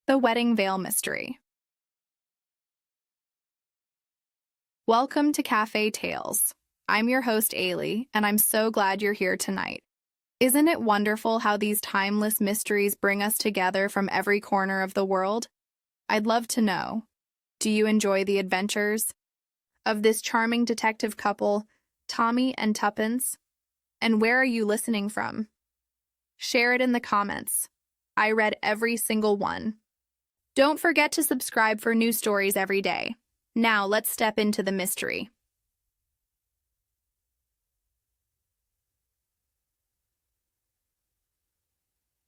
The Wedding Veil Mystery. Welcome to Cafe Tales. I'm your host, Ailey, and I'm so glad you're here tonight. Isn't it wonderful how these timeless mysteries bring us together from every corner of the world? I'd love to know, do you enjoy the adventures of this charming detective couple, Tommy and Tuppence? And where are you listening from? Share it in the comments. I read every single one. Don't forget to subscribe for new stories every day. Now let's step into the mystery.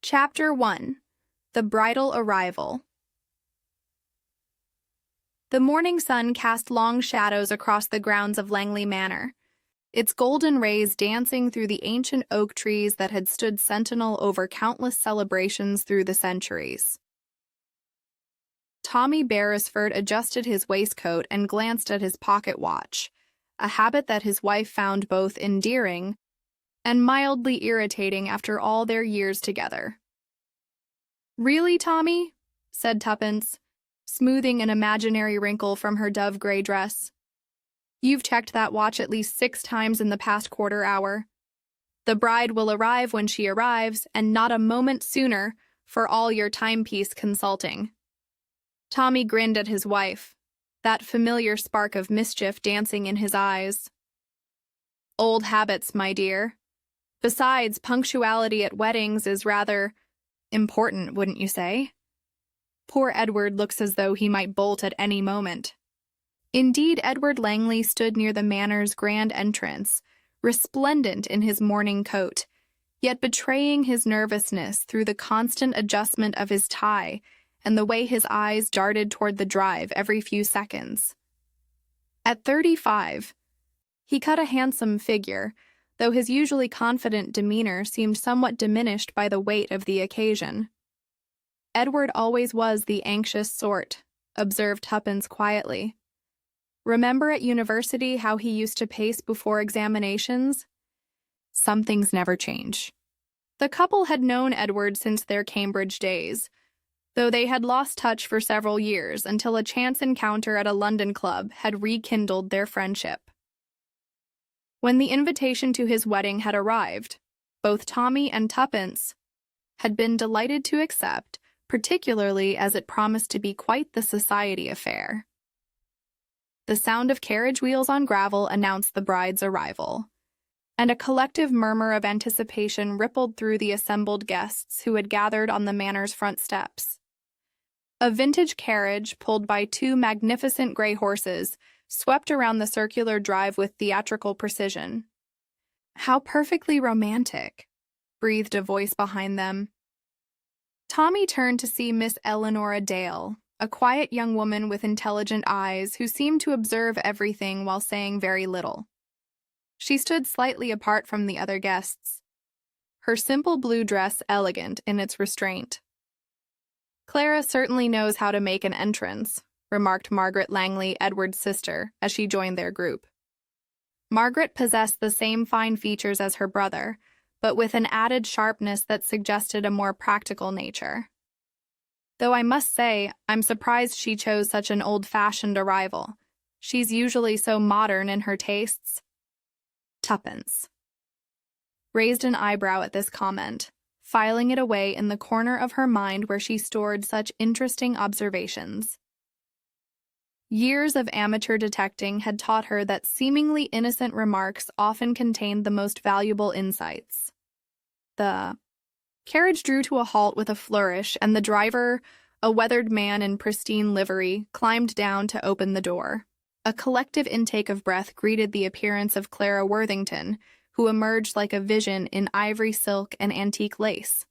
Chapter 1. The Bridal Arrival. The morning sun cast long shadows across the grounds of Langley Manor, its golden rays dancing through the ancient oak trees that had stood sentinel over countless celebrations through the centuries. Tommy Beresford adjusted his waistcoat and glanced at his pocket watch, a habit that his wife found both endearing and mildly irritating after all their years together. "Really, Tommy?" said Tuppence, smoothing an imaginary wrinkle from her dove-gray dress. "You've checked that watch at least 6 times in the past quarter hour. The bride will arrive when she arrives, and not a moment sooner for all your timepiece consulting." Tommy grinned at his wife, that familiar spark of mischief dancing in his eyes. "Old habits, my dear. Besides, punctuality at weddings is rather important, wouldn't you say? Poor Edward looks as though he might bolt at any moment." Indeed, Edward Langley stood near the manor's grand entrance, resplendent in his morning coat, yet betraying his nervousness through the constant adjustment of his tie and the way his eyes darted toward the drive every few seconds. At 35, he cut a handsome figure, though his usually confident demeanor seemed somewhat diminished by the weight of the occasion. "Edward always was the anxious sort," observed Tuppence quietly. "Remember at university how he used to pace before examinations? Some things never change." The couple had known Edward since their Cambridge days, though they had lost touch for several years until a chance encounter at a London club had rekindled their friendship. When the invitation to his wedding had arrived, both Tommy and Tuppence had been delighted to accept, particularly as it promised to be quite the society affair. The sound of carriage wheels on gravel announced the bride's arrival, and a collective murmur of anticipation rippled through the assembled guests who had gathered on the manor's front steps. A vintage carriage, pulled by 2 magnificent gray horses, swept around the circular drive with theatrical precision. "How perfectly romantic," breathed a voice behind them. Tommy turned to see Miss Eleanora Dale, a quiet young woman with intelligent eyes who seemed to observe everything while saying very little. She stood slightly apart from the other guests, her simple blue dress elegant in its restraint. "Clara certainly knows how to make an entrance," remarked Margaret Langley, Edward's sister, as she joined their group. Margaret possessed the same fine features as her brother, but with an added sharpness that suggested a more practical nature. "Though I must say, I'm surprised she chose such an old-fashioned arrival. She's usually so modern in her tastes." Tuppence raised an eyebrow at this comment, filing it away in the corner of her mind where she stored such interesting observations. Years of amateur detecting had taught her that seemingly innocent remarks often contained the most valuable insights. The carriage drew to a halt with a flourish, and the driver, a weathered man in pristine livery, climbed down to open the door. A collective intake of breath greeted the appearance of Clara Worthington, who emerged like a vision in ivory silk and antique lace.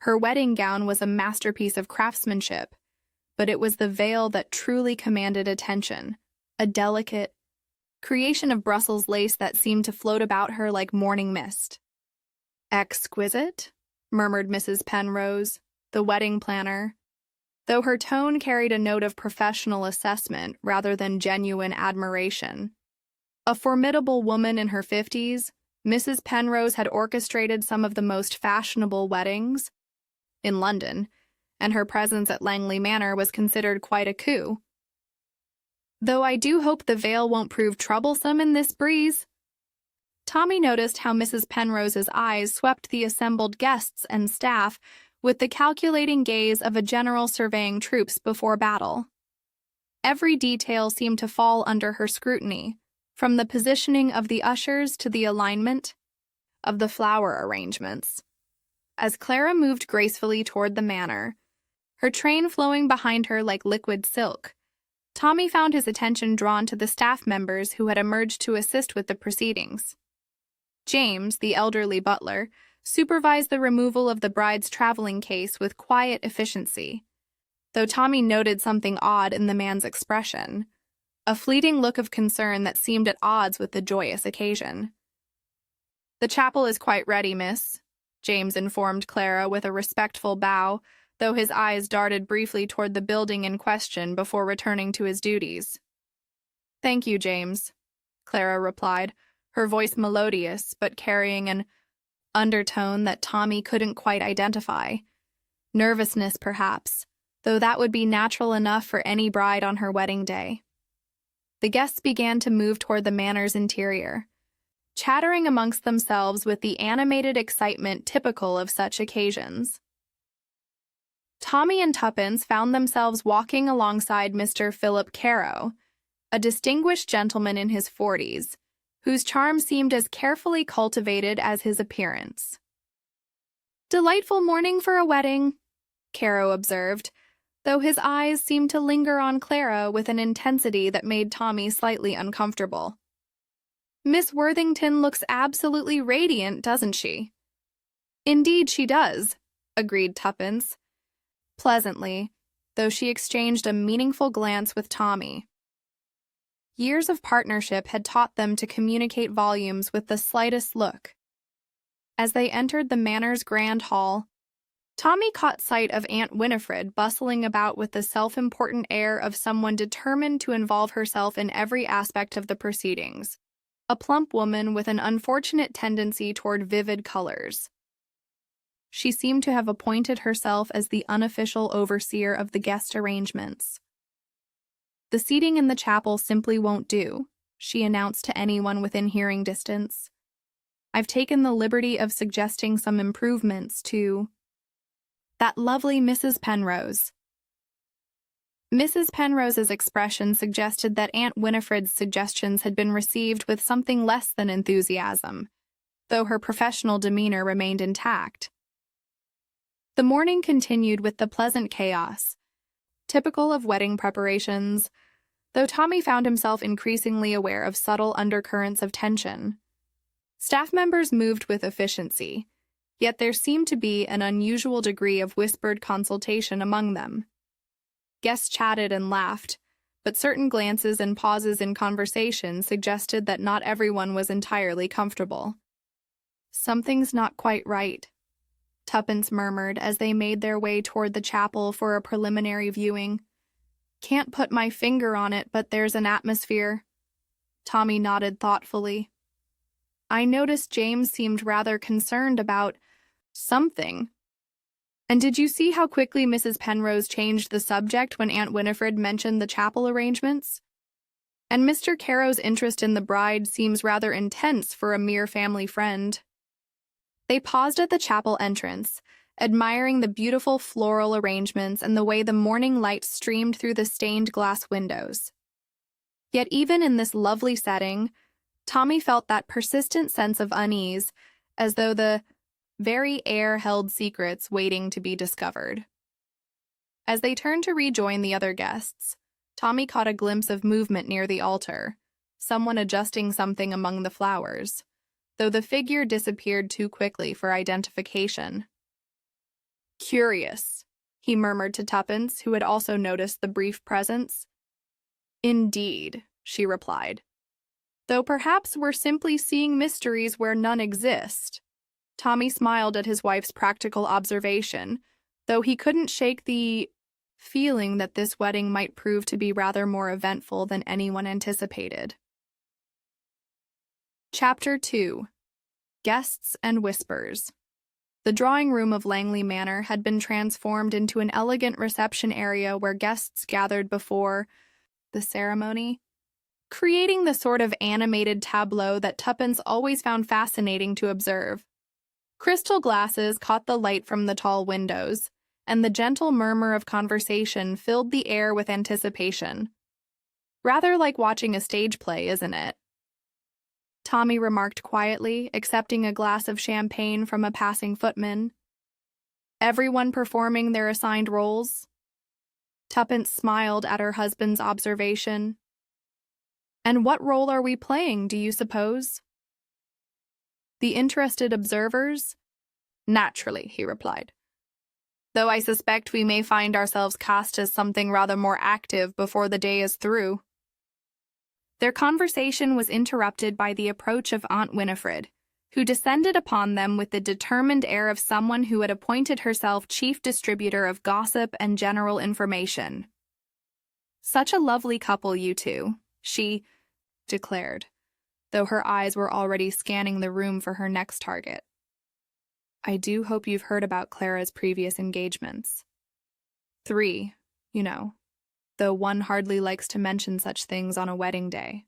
Her wedding gown was a masterpiece of craftsmanship, but it was the veil that truly commanded attention, a delicate creation of Brussels lace that seemed to float about her like morning mist. "Exquisite," murmured Mrs. Penrose, the wedding planner, though her tone carried a note of professional assessment rather than genuine admiration. A formidable woman in her 50s, Mrs. Penrose had orchestrated some of the most fashionable weddings in London, and her presence at Langley Manor was considered quite a coup. Though I do hope the veil won't prove troublesome in this breeze. Tommy noticed how Mrs. Penrose's eyes swept the assembled guests and staff with the calculating gaze of a general surveying troops before battle. Every detail seemed to fall under her scrutiny, from the positioning of the ushers to the alignment of the flower arrangements. As Clara moved gracefully toward the manor, her train flowing behind her like liquid silk, Tommy found his attention drawn to the staff members who had emerged to assist with the proceedings. James, the elderly butler, supervised the removal of the bride's traveling case with quiet efficiency, though Tommy noted something odd in the man's expression, a fleeting look of concern that seemed at odds with the joyous occasion. "The chapel is quite ready, miss," James informed Clara with a respectful bow, though his eyes darted briefly toward the building in question before returning to his duties. "Thank you, James," Clara replied, her voice melodious but carrying an undertone that Tommy couldn't quite identify. Nervousness, perhaps, though that would be natural enough for any bride on her wedding day. The guests began to move toward the manor's interior, chattering amongst themselves with the animated excitement typical of such occasions. Tommy and Tuppence found themselves walking alongside Mr. Philip Carow, a distinguished gentleman in his 40s, whose charm seemed as carefully cultivated as his appearance. "Delightful morning for a wedding," Carow observed, though his eyes seemed to linger on Clara with an intensity that made Tommy slightly uncomfortable. "Miss Worthington looks absolutely radiant, doesn't she?" "Indeed she does," agreed Tuppence, pleasantly, though she exchanged a meaningful glance with Tommy. Years of partnership had taught them to communicate volumes with the slightest look. As they entered the manor's grand hall, Tommy caught sight of Aunt Winifred bustling about with the self-important air of someone determined to involve herself in every aspect of the proceedings, a plump woman with an unfortunate tendency toward vivid colors. She seemed to have appointed herself as the unofficial overseer of the guest arrangements. "The seating in the chapel simply won't do," she announced to anyone within hearing distance. "I've taken the liberty of suggesting some improvements to that lovely Mrs. Penrose." Mrs. Penrose's expression suggested that Aunt Winifred's suggestions had been received with something less than enthusiasm, though her professional demeanor remained intact. The morning continued with the pleasant chaos, typical of wedding preparations, though Tommy found himself increasingly aware of subtle undercurrents of tension. Staff members moved with efficiency, yet there seemed to be an unusual degree of whispered consultation among them. Guests chatted and laughed, but certain glances and pauses in conversation suggested that not everyone was entirely comfortable. "Something's not quite right," Tuppence murmured as they made their way toward the chapel for a preliminary viewing. "Can't put my finger on it, but there's an atmosphere." Tommy nodded thoughtfully. "I noticed James seemed rather concerned about something. And did you see how quickly Mrs. Penrose changed the subject when Aunt Winifred mentioned the chapel arrangements? And Mr. Carow's interest in the bride seems rather intense for a mere family friend." They paused at the chapel entrance, admiring the beautiful floral arrangements and the way the morning light streamed through the stained glass windows. Yet even in this lovely setting, Tommy felt that persistent sense of unease, as though the very air held secrets waiting to be discovered. As they turned to rejoin the other guests, Tommy caught a glimpse of movement near the altar, someone adjusting something among the flowers, though the figure disappeared too quickly for identification. "Curious," he murmured to Tuppence, who had also noticed the brief presence. "Indeed," she replied. "Though perhaps we're simply seeing mysteries where none exist." Tommy smiled at his wife's practical observation, though he couldn't shake the feeling that this wedding might prove to be rather more eventful than anyone anticipated. Chapter 2. Guests and Whispers. The drawing room of Langley Manor had been transformed into an elegant reception area where guests gathered before the ceremony, creating the sort of animated tableau that Tuppence always found fascinating to observe. Crystal glasses caught the light from the tall windows, and the gentle murmur of conversation filled the air with anticipation. Rather like watching a stage play, isn't it? Tommy remarked quietly, accepting a glass of champagne from a passing footman. Everyone performing their assigned roles? Tuppence smiled at her husband's observation. And what role are we playing, do you suppose? The interested observers? Naturally, he replied. Though I suspect we may find ourselves cast as something rather more active before the day is through. Their conversation was interrupted by the approach of Aunt Winifred, who descended upon them with the determined air of someone who had appointed herself chief distributor of gossip and general information. Such a lovely couple, you two, she declared, though her eyes were already scanning the room for her next target. I do hope you've heard about Clara's previous engagements. 3, you know, though one hardly likes to mention such things on a wedding day.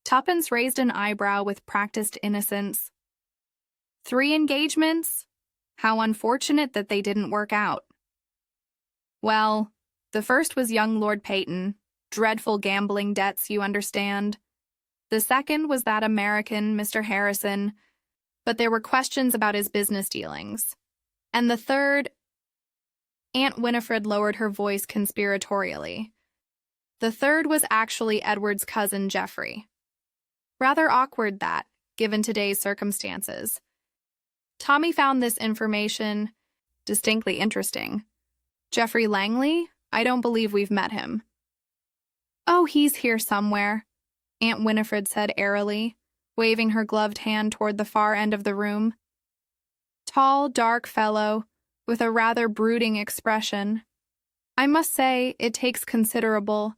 Tuppence raised an eyebrow with practiced innocence. 3 engagements? How unfortunate that they didn't work out. Well, the first was young Lord Peyton. Dreadful gambling debts, you understand. The second was that American, Mr. Harrison, but there were questions about his business dealings. And the third... Aunt Winifred lowered her voice conspiratorially. The third was actually Edward's cousin, Geoffrey. Rather awkward that, given today's circumstances. Tommy found this information distinctly interesting. Geoffrey Langley? I don't believe we've met him. Oh, he's here somewhere, Aunt Winifred said airily, waving her gloved hand toward the far end of the room. Tall, dark fellow, with a rather brooding expression. I must say, it takes considerable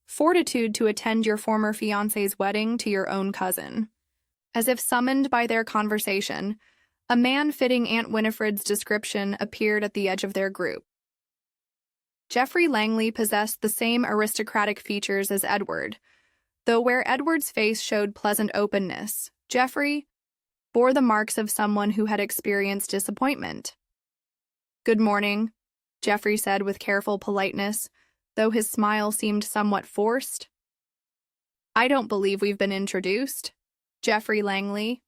fortitude to attend your former fiancé's wedding to your own cousin. As if summoned by their conversation, a man fitting Aunt Winifred's description appeared at the edge of their group. Geoffrey Langley possessed the same aristocratic features as Edward, though where Edward's face showed pleasant openness, Geoffrey bore the marks of someone who had experienced disappointment. Good morning, Geoffrey said with careful politeness, though his smile seemed somewhat forced. I don't believe we've been introduced, Geoffrey Langley.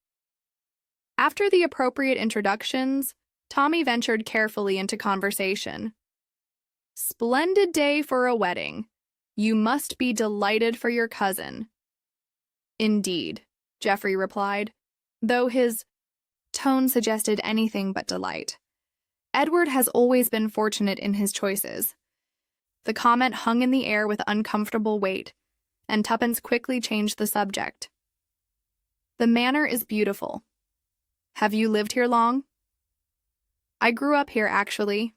After the appropriate introductions, Tommy ventured carefully into conversation. Splendid day for a wedding. You must be delighted for your cousin. Indeed, Geoffrey replied, though his tone suggested anything but delight. Edward has always been fortunate in his choices. The comment hung in the air with uncomfortable weight, and Tuppence quickly changed the subject. The manor is beautiful. Have you lived here long? I grew up here, actually.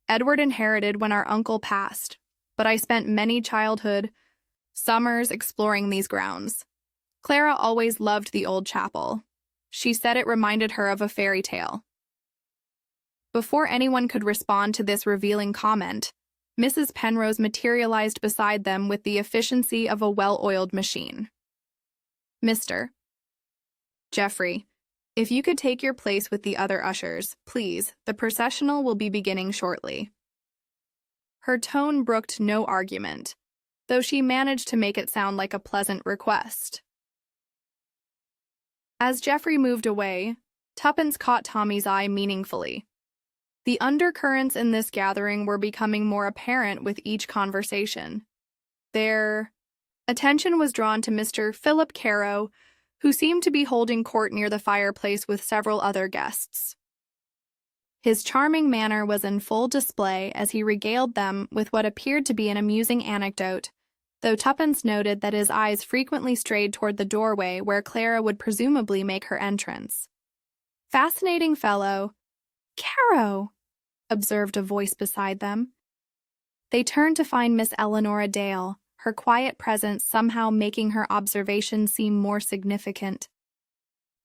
Edward inherited when our uncle passed, but I spent many childhood summers exploring these grounds. Clara always loved the old chapel. She said it reminded her of a fairy tale. Before anyone could respond to this revealing comment, Mrs. Penrose materialized beside them with the efficiency of a well-oiled machine. Mr. Geoffrey, if you could take your place with the other ushers, please, the processional will be beginning shortly. Her tone brooked no argument, though she managed to make it sound like a pleasant request. As Geoffrey moved away, Tuppence caught Tommy's eye meaningfully. The undercurrents in this gathering were becoming more apparent with each conversation. Their attention was drawn to Mr. Philip Carow, who seemed to be holding court near the fireplace with several other guests. His charming manner was in full display as he regaled them with what appeared to be an amusing anecdote, though Tuppence noted that his eyes frequently strayed toward the doorway where Clara would presumably make her entrance. Fascinating fellow. Carow, observed a voice beside them. They turned to find Miss Eleanora Dale, her quiet presence somehow making her observation seem more significant.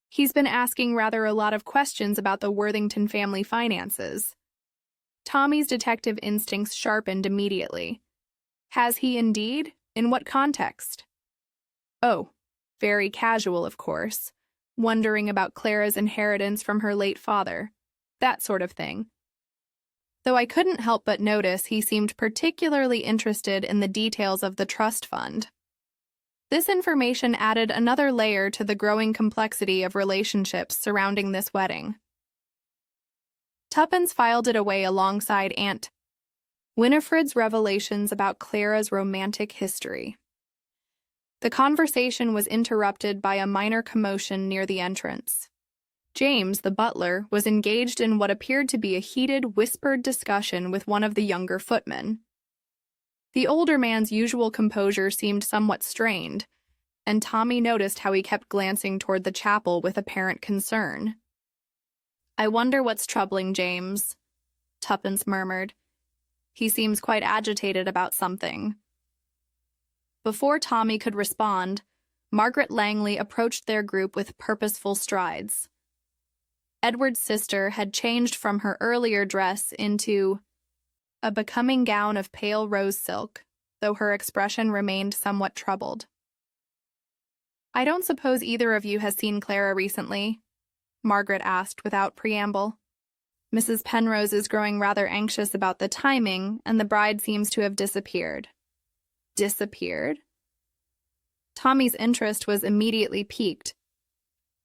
He's been asking rather a lot of questions about the Worthington family finances. Tommy's detective instincts sharpened immediately. Has he indeed? In what context? Oh, very casual, of course. Wondering about Clara's inheritance from her late father. That sort of thing. Though I couldn't help but notice he seemed particularly interested in the details of the trust fund. This information added another layer to the growing complexity of relationships surrounding this wedding. Tuppence filed it away alongside Aunt Winifred's revelations about Clara's romantic history. The conversation was interrupted by a minor commotion near the entrance. James, the butler, was engaged in what appeared to be a heated, whispered discussion with one of the younger footmen. The older man's usual composure seemed somewhat strained, and Tommy noticed how he kept glancing toward the chapel with apparent concern. "I wonder what's troubling James," Tuppence murmured. "He seems quite agitated about something." Before Tommy could respond, Margaret Langley approached their group with purposeful strides. Edward's sister had changed from her earlier dress into a becoming gown of pale rose silk, though her expression remained somewhat troubled. "I don't suppose either of you has seen Clara recently?" Margaret asked without preamble. "Mrs. Penrose is growing rather anxious about the timing, and the bride seems to have disappeared." Disappeared? Tommy's interest was immediately piqued.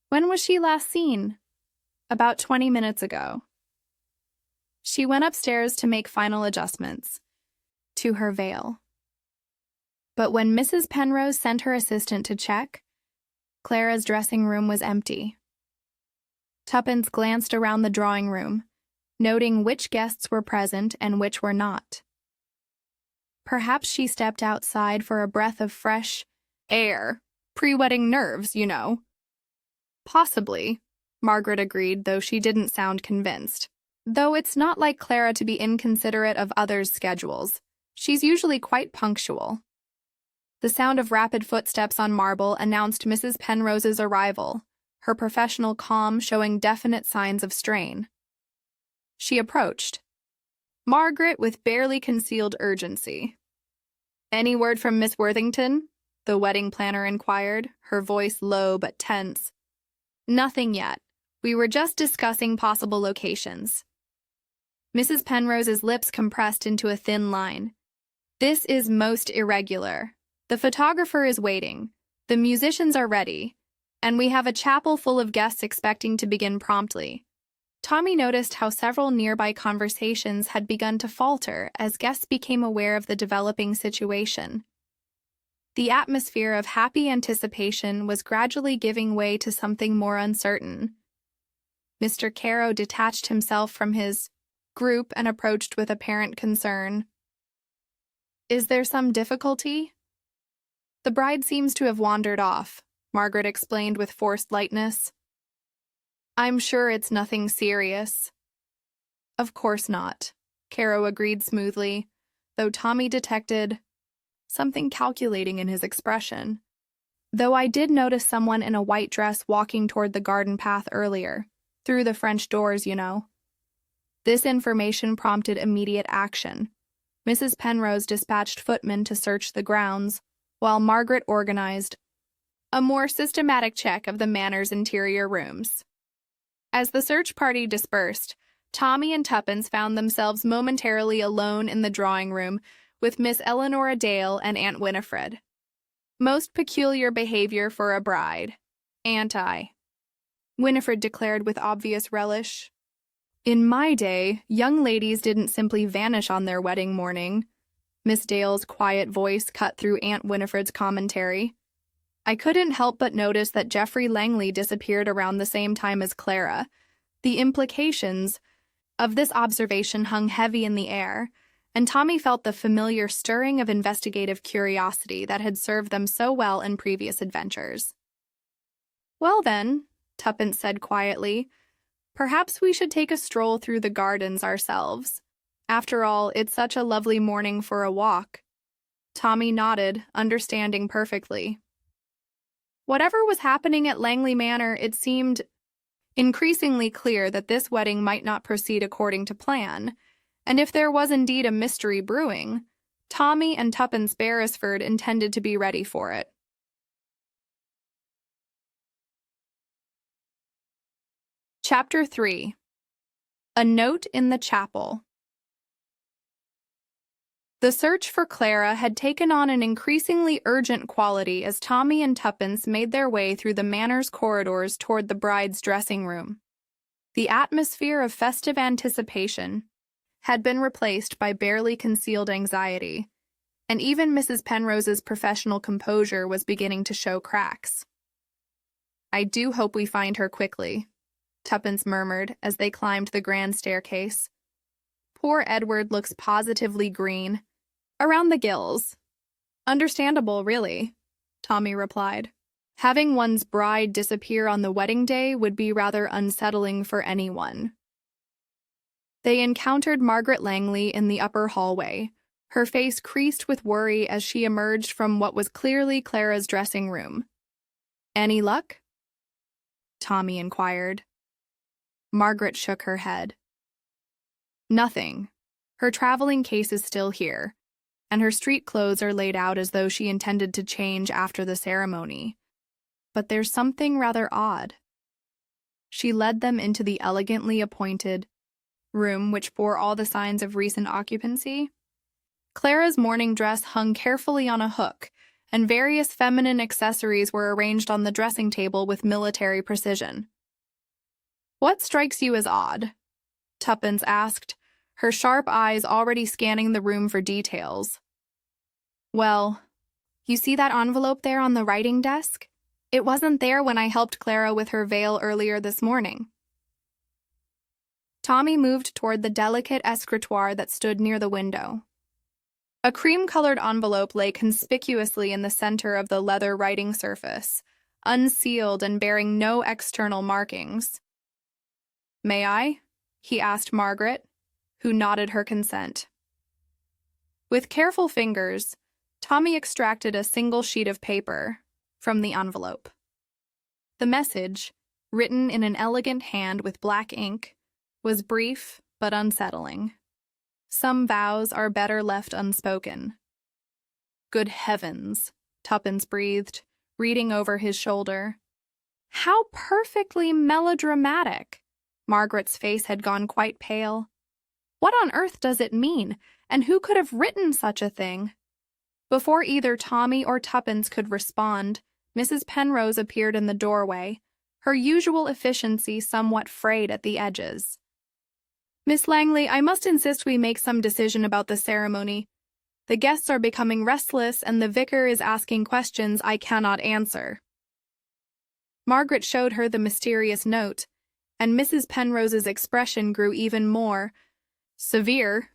"When was she last seen?" "About 20 minutes ago." She went upstairs to make final adjustments to her veil. But when Mrs. Penrose sent her assistant to check, Clara's dressing room was empty. Tuppence glanced around the drawing room, noting which guests were present and which were not. Perhaps she stepped outside for a breath of fresh air. Pre-wedding nerves, you know. Possibly, Margaret agreed, though she didn't sound convinced. Though it's not like Clara to be inconsiderate of others' schedules. She's usually quite punctual. The sound of rapid footsteps on marble announced Mrs. Penrose's arrival, her professional calm showing definite signs of strain. She approached, Margaret with barely concealed urgency. "Any word from Miss Worthington?" the wedding planner inquired, her voice low but tense. "Nothing yet. We were just discussing possible locations." Mrs. Penrose's lips compressed into a thin line. "This is most irregular. The photographer is waiting. The musicians are ready. And we have a chapel full of guests expecting to begin promptly." Tommy noticed how several nearby conversations had begun to falter as guests became aware of the developing situation. The atmosphere of happy anticipation was gradually giving way to something more uncertain. Mr. Caro detached himself from his group and approached with apparent concern. "Is there some difficulty?" "The bride seems to have wandered off," Margaret explained with forced lightness. "I'm sure it's nothing serious." "Of course not," Caro agreed smoothly, though Tommy detected something calculating in his expression. "Though I did notice someone in a white dress walking toward the garden path earlier, through the French doors, you know." This information prompted immediate action. Mrs. Penrose dispatched footmen to search the grounds, while Margaret organized a more systematic check of the manor's interior rooms. As the search party dispersed, Tommy and Tuppence found themselves momentarily alone in the drawing room with Miss Eleanora Dale and Aunt Winifred. "Most peculiar behavior for a bride, ain't I?" Winifred declared with obvious relish. "In my day, young ladies didn't simply vanish on their wedding morning." Miss Dale's quiet voice cut through Aunt Winifred's commentary. "I couldn't help but notice that Geoffrey Langley disappeared around the same time as Clara. The implications of this observation hung heavy in the air, and Tommy felt the familiar stirring of investigative curiosity that had served them so well in previous adventures. "Well then," Tuppence said quietly, "perhaps we should take a stroll through the gardens ourselves. After all, it's such a lovely morning for a walk." Tommy nodded, understanding perfectly. Whatever was happening at Langley Manor, it seemed increasingly clear that this wedding might not proceed according to plan, and if there was indeed a mystery brewing, Tommy and Tuppence Beresford intended to be ready for it. Chapter 3. A Note in the Chapel. The search for Clara had taken on an increasingly urgent quality as Tommy and Tuppence made their way through the manor's corridors toward the bride's dressing room. The atmosphere of festive anticipation had been replaced by barely concealed anxiety, and even Mrs. Penrose's professional composure was beginning to show cracks. "I do hope we find her quickly," Tuppence murmured as they climbed the grand staircase. "Poor Edward looks positively green. Around the gills." "Understandable, really," Tommy replied. "Having one's bride disappear on the wedding day would be rather unsettling for anyone." They encountered Margaret Langley in the upper hallway, her face creased with worry as she emerged from what was clearly Clara's dressing room. "Any luck?" Tommy inquired. Margaret shook her head. "Nothing. Her traveling case is still here, and her street clothes are laid out as though she intended to change after the ceremony. But there's something rather odd." She led them into the elegantly appointed room which bore all the signs of recent occupancy. Clara's morning dress hung carefully on a hook, and various feminine accessories were arranged on the dressing table with military precision. "What strikes you as odd?" Tuppence asked, her sharp eyes already scanning the room for details. "Well, you see that envelope there on the writing desk? It wasn't there when I helped Clara with her veil earlier this morning." Tommy moved toward the delicate escritoire that stood near the window. A cream-colored envelope lay conspicuously in the center of the leather writing surface, unsealed and bearing no external markings. "May I?" he asked Margaret, who nodded her consent. With careful fingers, Tommy extracted a single sheet of paper from the envelope. The message, written in an elegant hand with black ink, was brief but unsettling. Some vows are better left unspoken. "Good heavens," Tuppence breathed, reading over his shoulder. "How perfectly melodramatic!" Margaret's face had gone quite pale. "What on earth does it mean, and who could have written such a thing?" Before either Tommy or Tuppence could respond, Mrs. Penrose appeared in the doorway, her usual efficiency somewhat frayed at the edges. "Miss Langley, I must insist we make some decision about the ceremony. The guests are becoming restless, and the vicar is asking questions I cannot answer." Margaret showed her the mysterious note, and Mrs. Penrose's expression grew even more severe.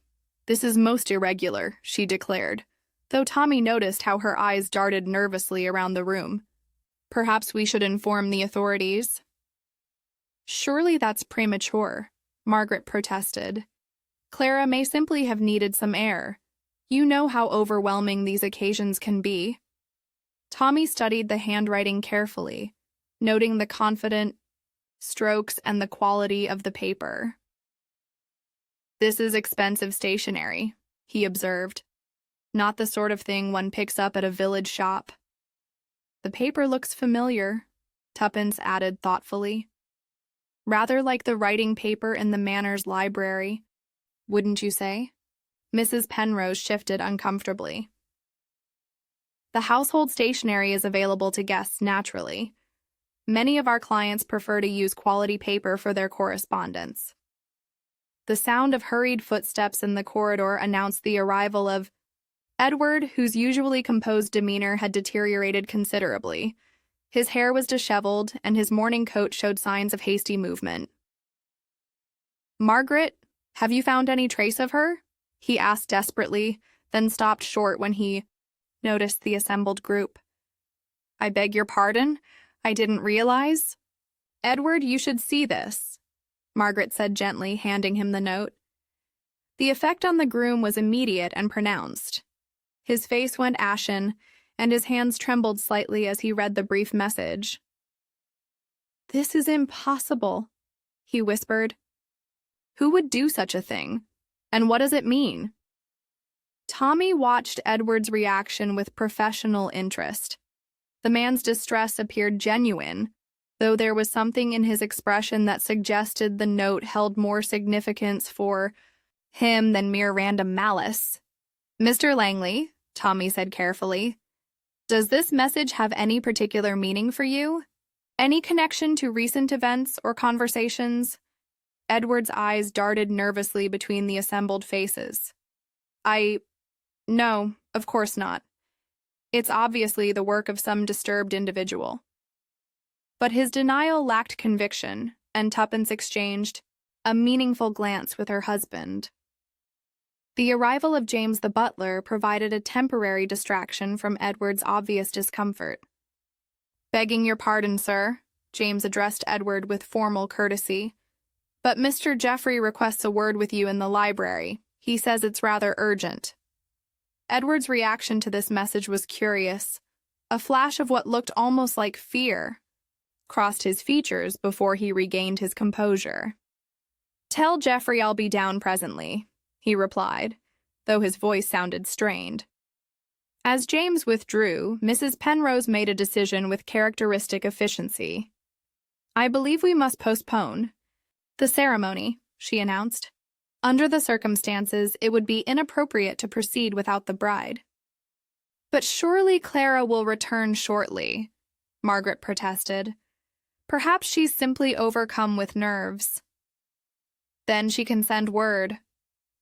"This is most irregular," she declared, though Tommy noticed how her eyes darted nervously around the room. "Perhaps we should inform the authorities." "Surely that's premature," Margaret protested. "Clara may simply have needed some air. You know how overwhelming these occasions can be." Tommy studied the handwriting carefully, noting the confident strokes and the quality of the paper. "This is expensive stationery," he observed. "Not the sort of thing one picks up at a village shop." "The paper looks familiar," Tuppence added thoughtfully. "Rather like the writing paper in the manor's library, wouldn't you say?" Mrs. Penrose shifted uncomfortably. "The household stationery is available to guests naturally. Many of our clients prefer to use quality paper for their correspondence." The sound of hurried footsteps in the corridor announced the arrival of Edward, whose usually composed demeanor had deteriorated considerably. His hair was disheveled, and his morning coat showed signs of hasty movement. "Margaret, have you found any trace of her?" he asked desperately, then stopped short when he noticed the assembled group. "I beg your pardon? I didn't realize." "Edward, you should see this," Margaret said gently, handing him the note. The effect on the groom was immediate and pronounced. His face went ashen, and his hands trembled slightly as he read the brief message. "This is impossible," he whispered. "Who would do such a thing? And what does it mean?" Tommy watched Edward's reaction with professional interest. The man's distress appeared genuine, though there was something in his expression that suggested the note held more significance for him than mere random malice. "Mr. Langley," Tommy said carefully, "does this message have any particular meaning for you? Any connection to recent events or conversations?" Edward's eyes darted nervously between the assembled faces. No, of course not. It's obviously the work of some disturbed individual." But his denial lacked conviction, and Tuppence exchanged a meaningful glance with her husband. The arrival of James the butler provided a temporary distraction from Edward's obvious discomfort. "Begging your pardon, sir," James addressed Edward with formal courtesy, "but Mr. Geoffrey requests a word with you in the library. He says it's rather urgent." Edward's reaction to this message was curious. A flash of what looked almost like fear crossed his features before he regained his composure. "Tell Geoffrey I'll be down presently," he replied, though his voice sounded strained. As James withdrew, Mrs. Penrose made a decision with characteristic efficiency. "I believe we must postpone the ceremony," she announced. "Under the circumstances, it would be inappropriate to proceed without the bride." "But surely Clara will return shortly," Margaret protested. "Perhaps she's simply overcome with nerves." "Then she can send word,"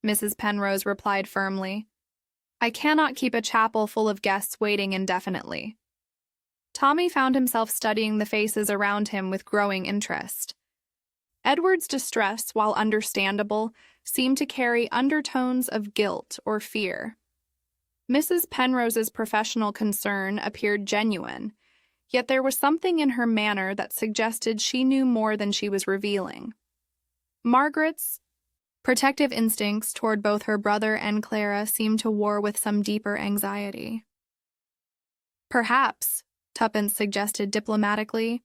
Mrs. Penrose replied firmly. "I cannot keep a chapel full of guests waiting indefinitely." Tommy found himself studying the faces around him with growing interest. Edward's distress, while understandable, seemed to carry undertones of guilt or fear. Mrs. Penrose's professional concern appeared genuine, yet there was something in her manner that suggested she knew more than she was revealing. Margaret's protective instincts toward both her brother and Clara seemed to war with some deeper anxiety. "Perhaps," Tuppence suggested diplomatically,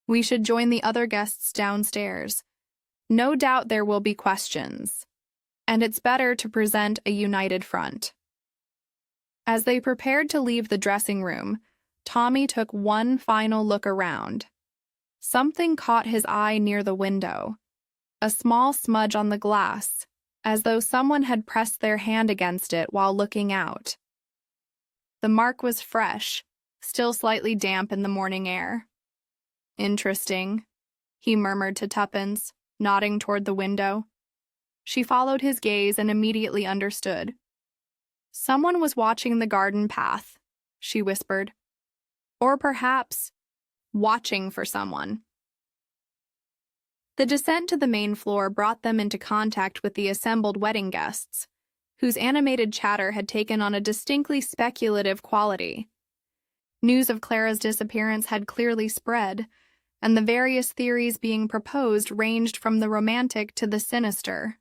"we should join the other guests downstairs. No doubt there will be questions, and it's better to present a united front." As they prepared to leave the dressing room, Tommy took one final look around. Something caught his eye near the window, a small smudge on the glass, as though someone had pressed their hand against it while looking out. The mark was fresh, still slightly damp in the morning air. "Interesting," he murmured to Tuppence, nodding toward the window. She followed his gaze and immediately understood. "Someone was watching the garden path," she whispered. "Or perhaps watching for someone." The descent to the main floor brought them into contact with the assembled wedding guests, whose animated chatter had taken on a distinctly speculative quality. News of Clara's disappearance had clearly spread, and the various theories being proposed ranged from the romantic to the sinister.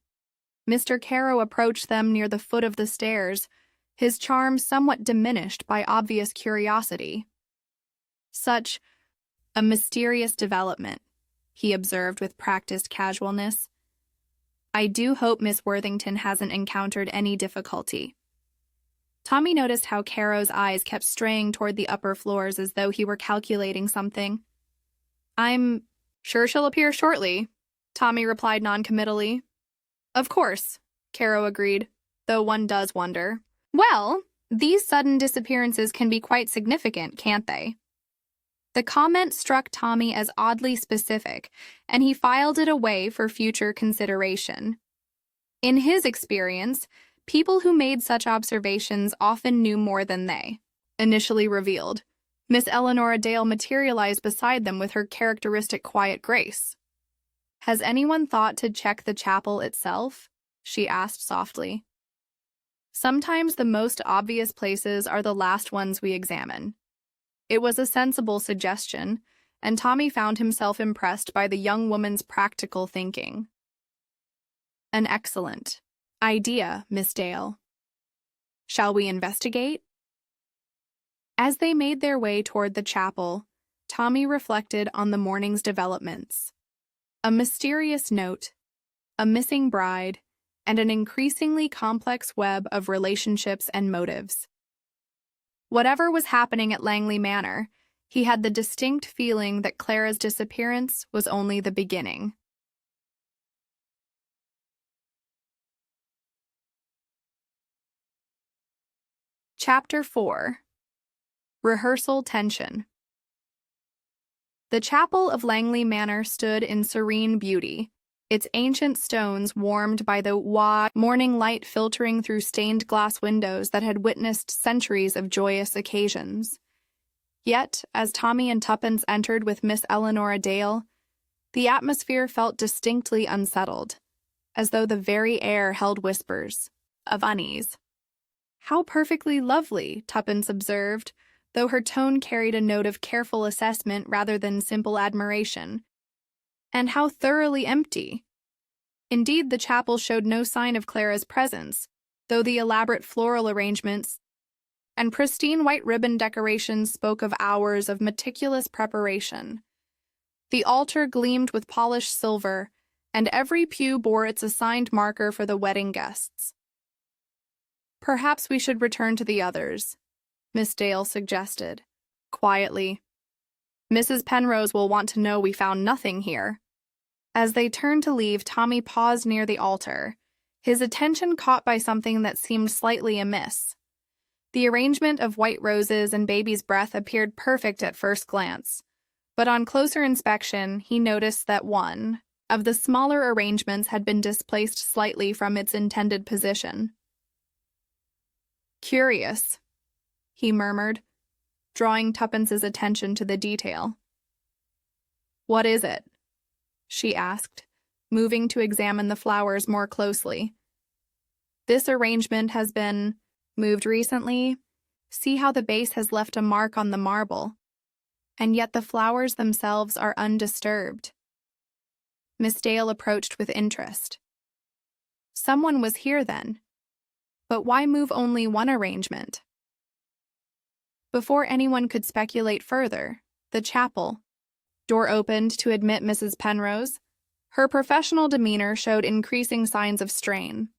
Mr. Caro approached them near the foot of the stairs, his charm somewhat diminished by obvious curiosity. "Such a mysterious development," he observed with practiced casualness. "I do hope Miss Worthington hasn't encountered any difficulty." Tommy noticed how Caro's eyes kept straying toward the upper floors as though he were calculating something. "I'm sure she'll appear shortly," Tommy replied noncommittally. "Of course," Caro agreed, though one does wonder. "Well, these sudden disappearances can be quite significant, can't they?" The comment struck Tommy as oddly specific, and he filed it away for future consideration. In his experience, people who made such observations often knew more than they initially revealed. Miss Eleanora Dale materialized beside them with her characteristic quiet grace. "Has anyone thought to check the chapel itself?" she asked softly. "Sometimes the most obvious places are the last ones we examine." It was a sensible suggestion, and Tommy found himself impressed by the young woman's practical thinking. "An excellent idea, Miss Dale. Shall we investigate?" As they made their way toward the chapel, Tommy reflected on the morning's developments. A mysterious note, a missing bride, and an increasingly complex web of relationships and motives. Whatever was happening at Langley Manor, he had the distinct feeling that Clara's disappearance was only the beginning. Chapter 4. Rehearsal Tension. The chapel of Langley Manor stood in serene beauty, its ancient stones warmed by the morning light filtering through stained glass windows that had witnessed centuries of joyous occasions. Yet, as Tommy and Tuppence entered with Miss Eleanora Dale, the atmosphere felt distinctly unsettled, as though the very air held whispers of unease. "How perfectly lovely," Tuppence observed, though her tone carried a note of careful assessment rather than simple admiration. "And how thoroughly empty." Indeed, the chapel showed no sign of Clara's presence, though the elaborate floral arrangements and pristine white ribbon decorations spoke of hours of meticulous preparation. The altar gleamed with polished silver, and every pew bore its assigned marker for the wedding guests. "Perhaps we should return to the others," Miss Dale suggested, quietly. "Mrs. Penrose will want to know we found nothing here." As they turned to leave, Tommy paused near the altar, his attention caught by something that seemed slightly amiss. The arrangement of white roses and baby's breath appeared perfect at first glance, but on closer inspection, he noticed that one of the smaller arrangements had been displaced slightly from its intended position. "Curious," he murmured, drawing Tuppence's attention to the detail. "What is it?" she asked, moving to examine the flowers more closely. "This arrangement has been moved recently. See how the base has left a mark on the marble, and yet the flowers themselves are undisturbed." Miss Dale approached with interest. "Someone was here then. But why move only one arrangement?" Before anyone could speculate further, the chapel door opened to admit Mrs. Penrose. Her professional demeanor showed increasing signs of strain.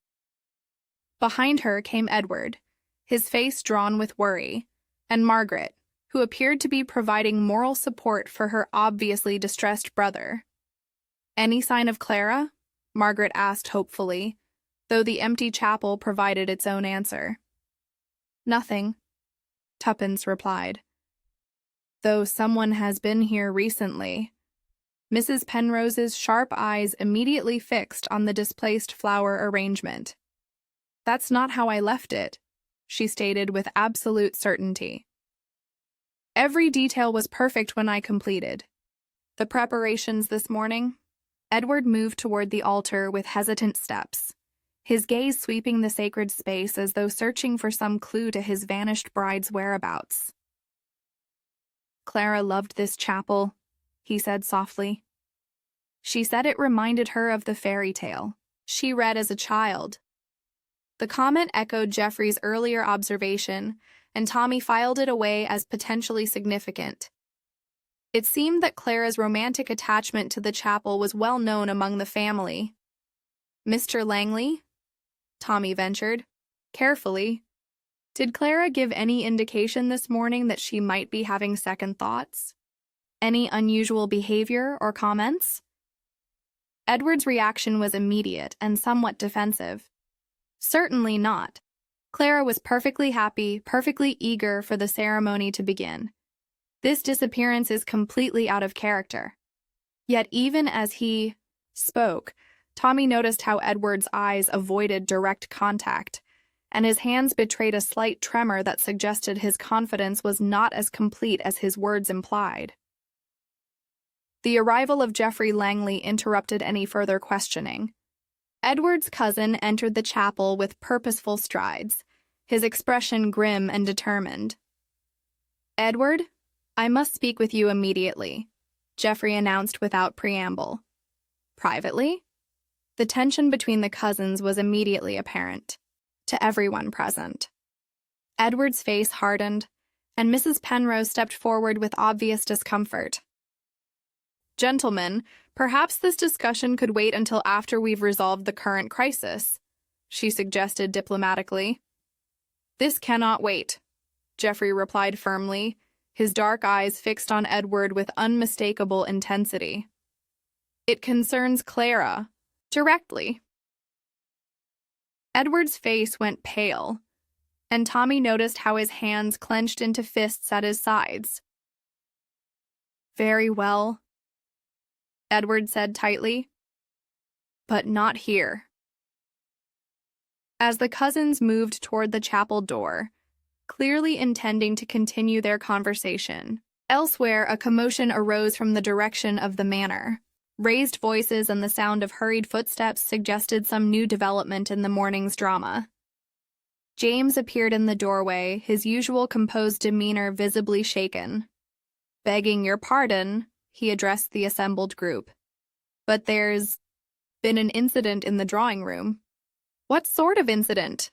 Behind her came Edward, his face drawn with worry, and Margaret, who appeared to be providing moral support for her obviously distressed brother. "Any sign of Clara?" Margaret asked hopefully, though the empty chapel provided its own answer. "Nothing," Tuppence replied. "Though someone has been here recently." Mrs. Penrose's sharp eyes immediately fixed on the displaced flower arrangement. "That's not how I left it," she stated with absolute certainty. "Every detail was perfect when I completed the preparations this morning." Edward moved toward the altar with hesitant steps, his gaze sweeping the sacred space as though searching for some clue to his vanished bride's whereabouts. "Clara loved this chapel," he said softly. "She said it reminded her of the fairy tale she read as a child." The comment echoed Geoffrey's earlier observation, and Tommy filed it away as potentially significant. It seemed that Clara's romantic attachment to the chapel was well known among the family. "Mr. Langley?" Tommy ventured, carefully. "Did Clara give any indication this morning that she might be having second thoughts? Any unusual behavior or comments?" Edward's reaction was immediate and somewhat defensive. "Certainly not. Clara was perfectly happy, perfectly eager for the ceremony to begin. This disappearance is completely out of character." Yet even as he spoke, Tommy noticed how Edward's eyes avoided direct contact, and his hands betrayed a slight tremor that suggested his confidence was not as complete as his words implied. The arrival of Geoffrey Langley interrupted any further questioning. Edward's cousin entered the chapel with purposeful strides, his expression grim and determined. "Edward, I must speak with you immediately," Geoffrey announced without preamble. "Privately?" The tension between the cousins was immediately apparent to everyone present. Edward's face hardened, and Mrs. Penrose stepped forward with obvious discomfort. "Gentlemen, perhaps this discussion could wait until after we've resolved the current crisis," she suggested diplomatically. "This cannot wait," Geoffrey replied firmly, his dark eyes fixed on Edward with unmistakable intensity. "It concerns Clara, directly." Edward's face went pale, and Tommy noticed how his hands clenched into fists at his sides. "Very well," Edward said tightly. "But not here." As the cousins moved toward the chapel door, clearly intending to continue their conversation, elsewhere a commotion arose from the direction of the manor. Raised voices and the sound of hurried footsteps suggested some new development in the morning's drama. James appeared in the doorway, his usual composed demeanor visibly shaken. "Begging your pardon," he addressed the assembled group, "but there's been an incident in the drawing room." "What sort of incident?"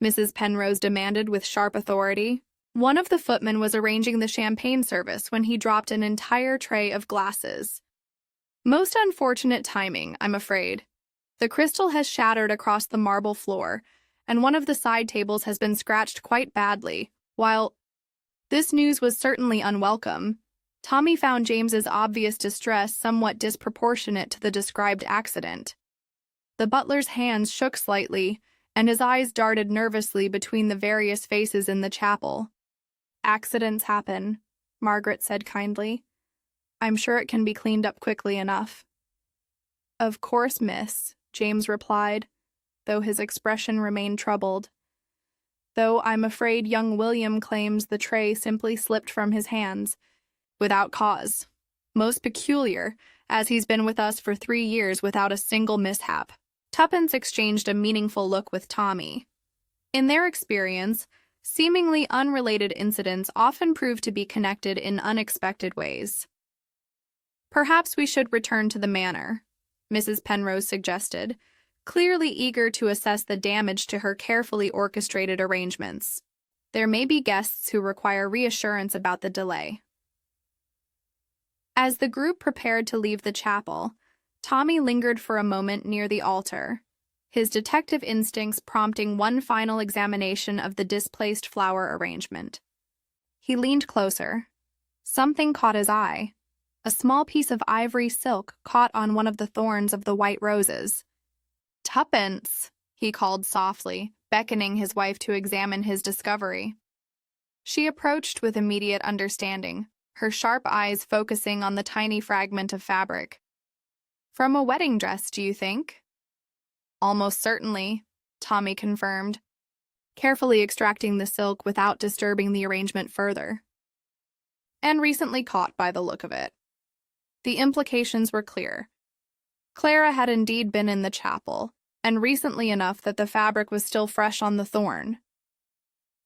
Mrs. Penrose demanded with sharp authority. "One of the footmen was arranging the champagne service when he dropped an entire tray of glasses. Most unfortunate timing, I'm afraid. The crystal has shattered across the marble floor, and one of the side tables has been scratched quite badly. While this news was certainly unwelcome, Tommy found James's obvious distress somewhat disproportionate to the described accident. The butler's hands shook slightly, and his eyes darted nervously between the various faces in the chapel. "Accidents happen," Margaret said kindly. "I'm sure it can be cleaned up quickly enough." "Of course, miss," James replied, though his expression remained troubled. "Though I'm afraid young William claims the tray simply slipped from his hands, without cause. Most peculiar, as he's been with us for 3 years without a single mishap." Tuppence exchanged a meaningful look with Tommy. In their experience, seemingly unrelated incidents often prove to be connected in unexpected ways. "Perhaps we should return to the manor," Mrs. Penrose suggested, clearly eager to assess the damage to her carefully orchestrated arrangements. "There may be guests who require reassurance about the delay." As the group prepared to leave the chapel, Tommy lingered for a moment near the altar, his detective instincts prompting one final examination of the displaced flower arrangement. He leaned closer. Something caught his eye. A small piece of ivory silk caught on one of the thorns of the white roses. "Tuppence," he called softly, beckoning his wife to examine his discovery. She approached with immediate understanding, her sharp eyes focusing on the tiny fragment of fabric. "From a wedding dress, do you think?" "Almost certainly," Tommy confirmed, carefully extracting the silk without disturbing the arrangement further. "And recently caught by the look of it." The implications were clear. Clara had indeed been in the chapel, and recently enough that the fabric was still fresh on the thorn.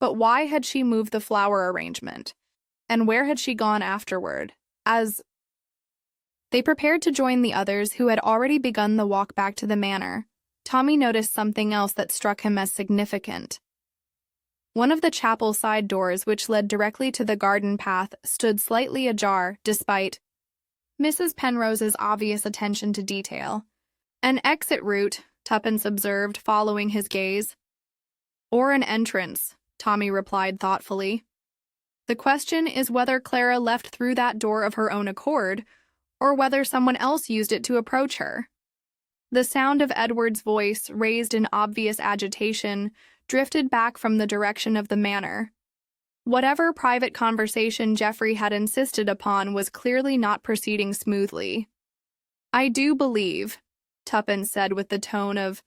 But why had she moved the flower arrangement? And where had she gone afterward? As they prepared to join the others who had already begun the walk back to the manor, Tommy noticed something else that struck him as significant. One of the chapel side doors, which led directly to the garden path, stood slightly ajar despite Mrs. Penrose's obvious attention to detail. "An exit route," Tuppence observed, following his gaze. "Or an entrance," Tommy replied thoughtfully. "The question is whether Clara left through that door of her own accord, or whether someone else used it to approach her." The sound of Edward's voice, raised in obvious agitation, drifted back from the direction of the manor. Whatever private conversation Geoffrey had insisted upon was clearly not proceeding smoothly. "I do believe," Tuppence said with the tone of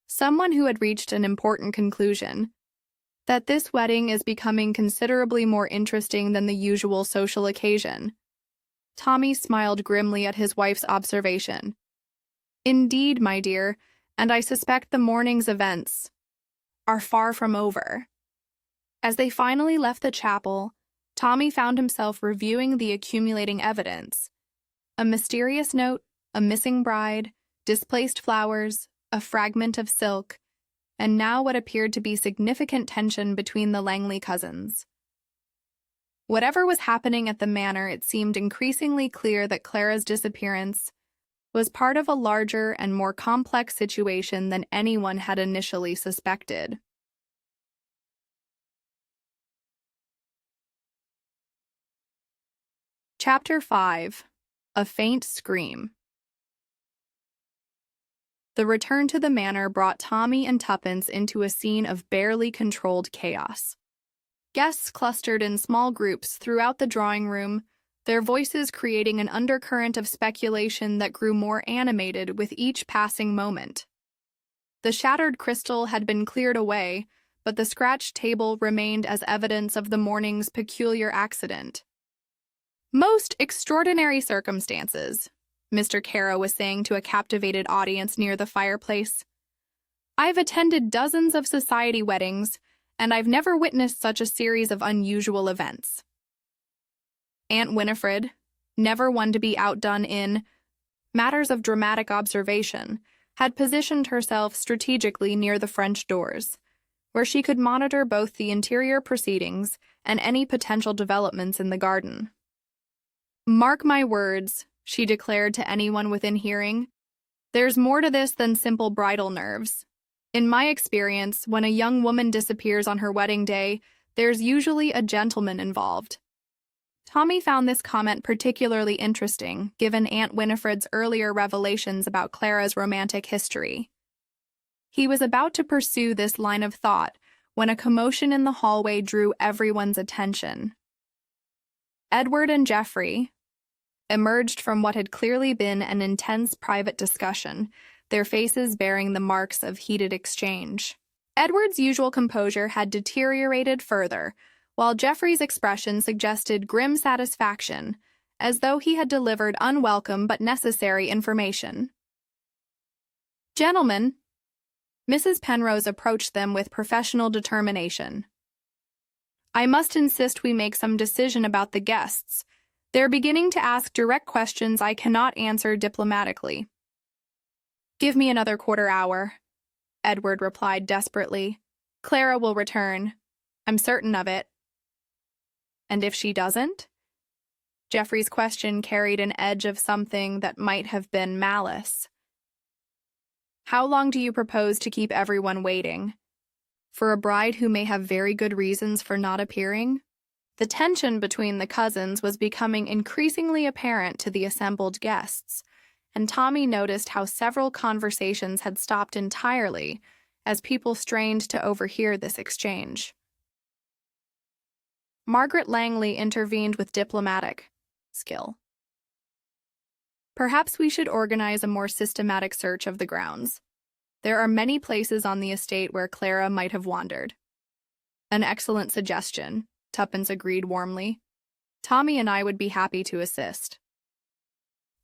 someone who had reached an important conclusion, "that this wedding is becoming considerably more interesting than the usual social occasion." Tommy smiled grimly at his wife's observation. "Indeed, my dear, and I suspect the morning's events are far from over." As they finally left the chapel, Tommy found himself reviewing the accumulating evidence. A mysterious note, a missing bride, displaced flowers, a fragment of silk, and now what appeared to be significant tension between the Langley cousins. Whatever was happening at the manor, it seemed increasingly clear that Clara's disappearance was part of a larger and more complex situation than anyone had initially suspected. Chapter 5. A Faint Scream. The return to the manor brought Tommy and Tuppence into a scene of barely controlled chaos. Guests clustered in small groups throughout the drawing room, their voices creating an undercurrent of speculation that grew more animated with each passing moment. The shattered crystal had been cleared away, but the scratched table remained as evidence of the morning's peculiar accident. "Most extraordinary circumstances," Mr. Caro was saying to a captivated audience near the fireplace. "I've attended dozens of society weddings, and I've never witnessed such a series of unusual events." Aunt Winifred, never one to be outdone in matters of dramatic observation, had positioned herself strategically near the French doors, where she could monitor both the interior proceedings and any potential developments in the garden. "Mark my words," she declared to anyone within hearing, "there's more to this than simple bridal nerves. In my experience, when a young woman disappears on her wedding day, there's usually a gentleman involved." Tommy found this comment particularly interesting, given Aunt Winifred's earlier revelations about Clara's romantic history. He was about to pursue this line of thought when a commotion in the hallway drew everyone's attention. Edward and Geoffrey emerged from what had clearly been an intense private discussion, their faces bearing the marks of heated exchange. Edward's usual composure had deteriorated further, while Geoffrey's expression suggested grim satisfaction, as though he had delivered unwelcome but necessary information. "Gentlemen," Mrs. Penrose approached them with professional determination, "I must insist we make some decision about the guests. They're beginning to ask direct questions I cannot answer diplomatically." "Give me another quarter hour," Edward replied desperately. "Clara will return. I'm certain of it." "And if she doesn't?" Geoffrey's question carried an edge of something that might have been malice. "How long do you propose to keep everyone waiting? For a bride who may have very good reasons for not appearing?" The tension between the cousins was becoming increasingly apparent to the assembled guests, and Tommy noticed how several conversations had stopped entirely as people strained to overhear this exchange. Margaret Langley intervened with diplomatic skill. "Perhaps we should organize a more systematic search of the grounds. There are many places on the estate where Clara might have wandered." "An excellent suggestion," Tuppence agreed warmly. "Tommy and I would be happy to assist."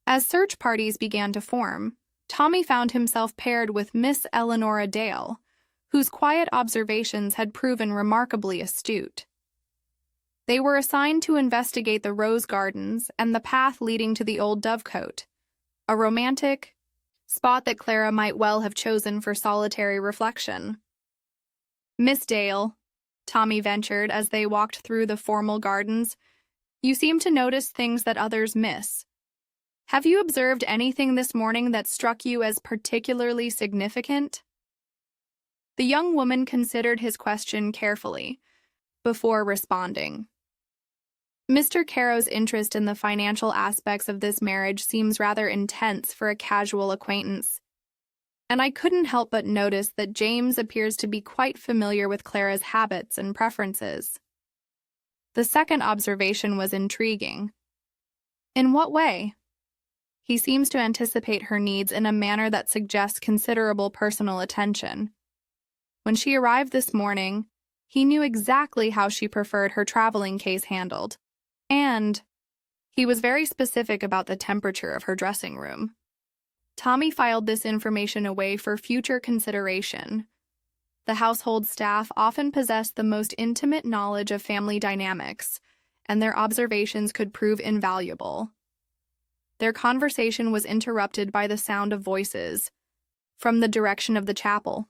As search parties began to form, Tommy found himself paired with Miss Eleanora Dale, whose quiet observations had proven remarkably astute. They were assigned to investigate the rose gardens and the path leading to the old dovecote, a romantic spot that Clara might well have chosen for solitary reflection. "Miss Dale," Tommy ventured as they walked through the formal gardens, "you seem to notice things that others miss. Have you observed anything this morning that struck you as particularly significant?" The young woman considered his question carefully before responding. "Mr. Caro's interest in the financial aspects of this marriage seems rather intense for a casual acquaintance, and I couldn't help but notice that James appears to be quite familiar with Clara's habits and preferences." The second observation was intriguing. "In what way?" "He seems to anticipate her needs in a manner that suggests considerable personal attention. When she arrived this morning, he knew exactly how she preferred her traveling case handled, and he was very specific about the temperature of her dressing room." Tommy filed this information away for future consideration. The household staff often possessed the most intimate knowledge of family dynamics, and their observations could prove invaluable. Their conversation was interrupted by the sound of voices from the direction of the chapel.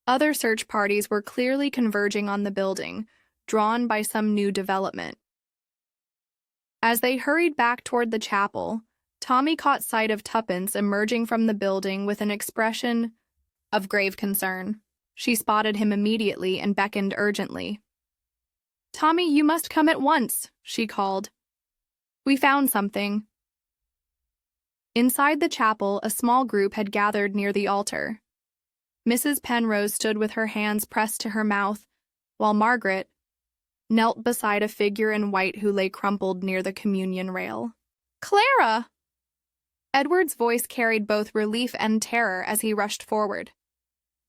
Other search parties were clearly converging on the building, drawn by some new development. As they hurried back toward the chapel, Tommy caught sight of Tuppence emerging from the building with an expression of grave concern. She spotted him immediately and beckoned urgently. "Tommy, you must come at once," she called. "We found something." Inside the chapel, a small group had gathered near the altar. Mrs. Penrose stood with her hands pressed to her mouth, while Margaret knelt beside a figure in white who lay crumpled near the communion rail. "Clara!" Edward's voice carried both relief and terror as he rushed forward.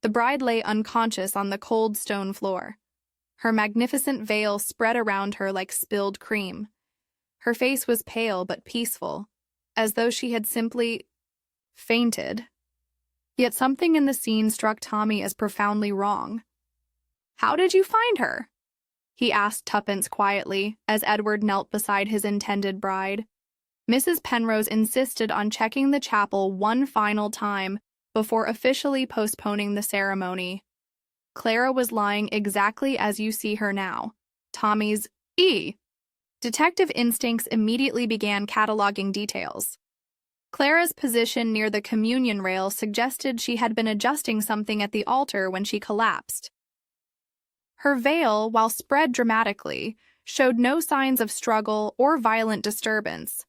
The bride lay unconscious on the cold stone floor. Her magnificent veil spread around her like spilled cream. Her face was pale but peaceful, as though she had simply fainted. Yet something in the scene struck Tommy as profoundly wrong. "How did you find her?" he asked Tuppence quietly, as Edward knelt beside his intended bride. Mrs. Penrose insisted on checking the chapel one final time before officially postponing the ceremony. Clara was lying exactly as you see her now. Tommy's Detective instincts immediately began cataloging details. Clara's position near the communion rail suggested she had been adjusting something at the altar when she collapsed. Her veil, while spread dramatically, showed no signs of struggle or violent disturbance.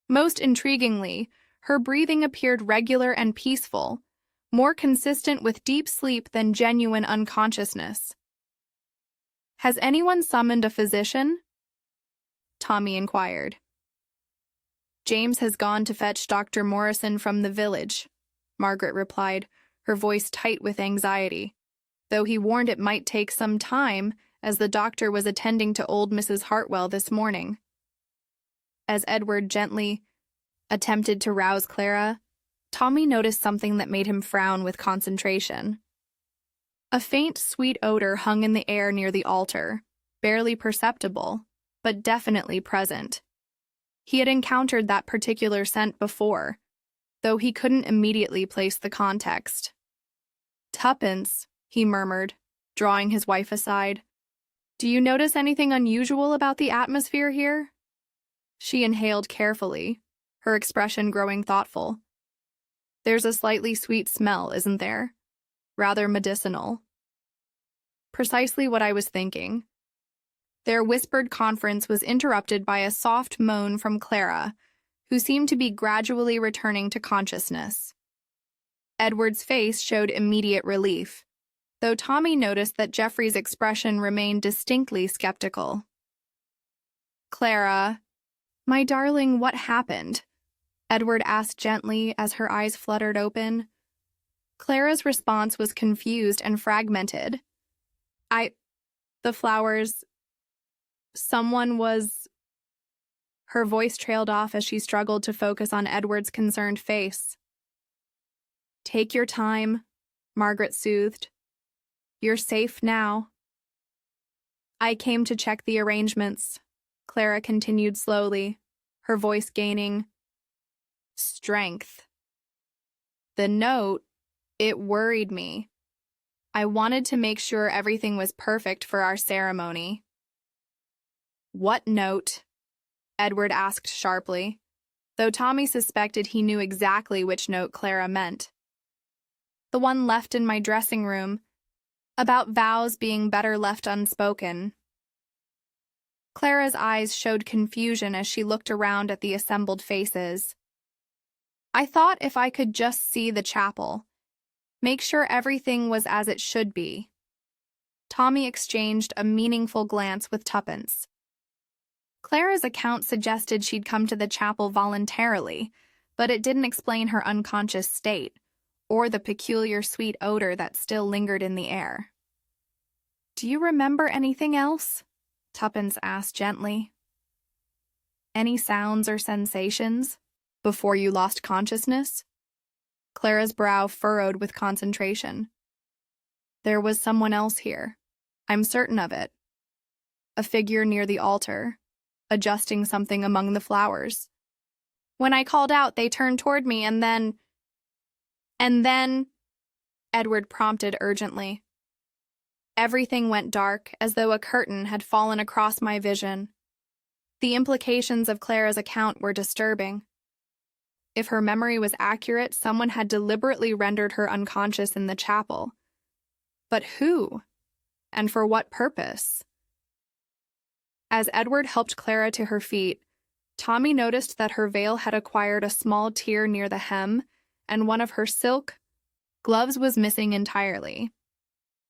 Most intriguingly, her breathing appeared regular and peaceful, more consistent with deep sleep than genuine unconsciousness. "Has anyone summoned a physician?" Tommy inquired. "James has gone to fetch Dr. Morrison from the village," Margaret replied, her voice tight with anxiety, though he warned it might take some time as the doctor was attending to old Mrs. Hartwell this morning. As Edward gently attempted to rouse Clara, Tommy noticed something that made him frown with concentration. A faint, sweet odor hung in the air near the altar, barely perceptible, but definitely present. He had encountered that particular scent before, though he couldn't immediately place the context. "Tuppence," he murmured, drawing his wife aside. "Do you notice anything unusual about the atmosphere here?" She inhaled carefully, her expression growing thoughtful. "There's a slightly sweet smell, isn't there? Rather medicinal." "Precisely what I was thinking." Their whispered conference was interrupted by a soft moan from Clara, who seemed to be gradually returning to consciousness. Edward's face showed immediate relief, though Tommy noticed that Geoffrey's expression remained distinctly skeptical. "Clara, my darling, what happened?" Edward asked gently as her eyes fluttered open. Clara's response was confused and fragmented. The flowers... Someone was..." Her voice trailed off as she struggled to focus on Edward's concerned face. "Take your time," Margaret soothed. "You're safe now." "I came to check the arrangements," Clara continued slowly, her voice gaining strength. "The note, it worried me. I wanted to make sure everything was perfect for our ceremony." "What note?" Edward asked sharply, though Tommy suspected he knew exactly which note Clara meant. "The one left in my dressing room, about vows being better left unspoken." Clara's eyes showed confusion as she looked around at the assembled faces. "I thought if I could just see the chapel, make sure everything was as it should be." Tommy exchanged a meaningful glance with Tuppence. Clara's account suggested she'd come to the chapel voluntarily, but it didn't explain her unconscious state, or the peculiar sweet odor that still lingered in the air. "Do you remember anything else?" Tuppence asked gently. "Any sounds or sensations before you lost consciousness?" Clara's brow furrowed with concentration. "There was someone else here. I'm certain of it. A figure near the altar, adjusting something among the flowers. When I called out, they turned toward me and then, Edward prompted urgently. Everything went dark, as though a curtain had fallen across my vision. The implications of Clara's account were disturbing. If her memory was accurate, someone had deliberately rendered her unconscious in the chapel. But who? And for what purpose? As Edward helped Clara to her feet, Tommy noticed that her veil had acquired a small tear near the hem, and one of her silk gloves was missing entirely.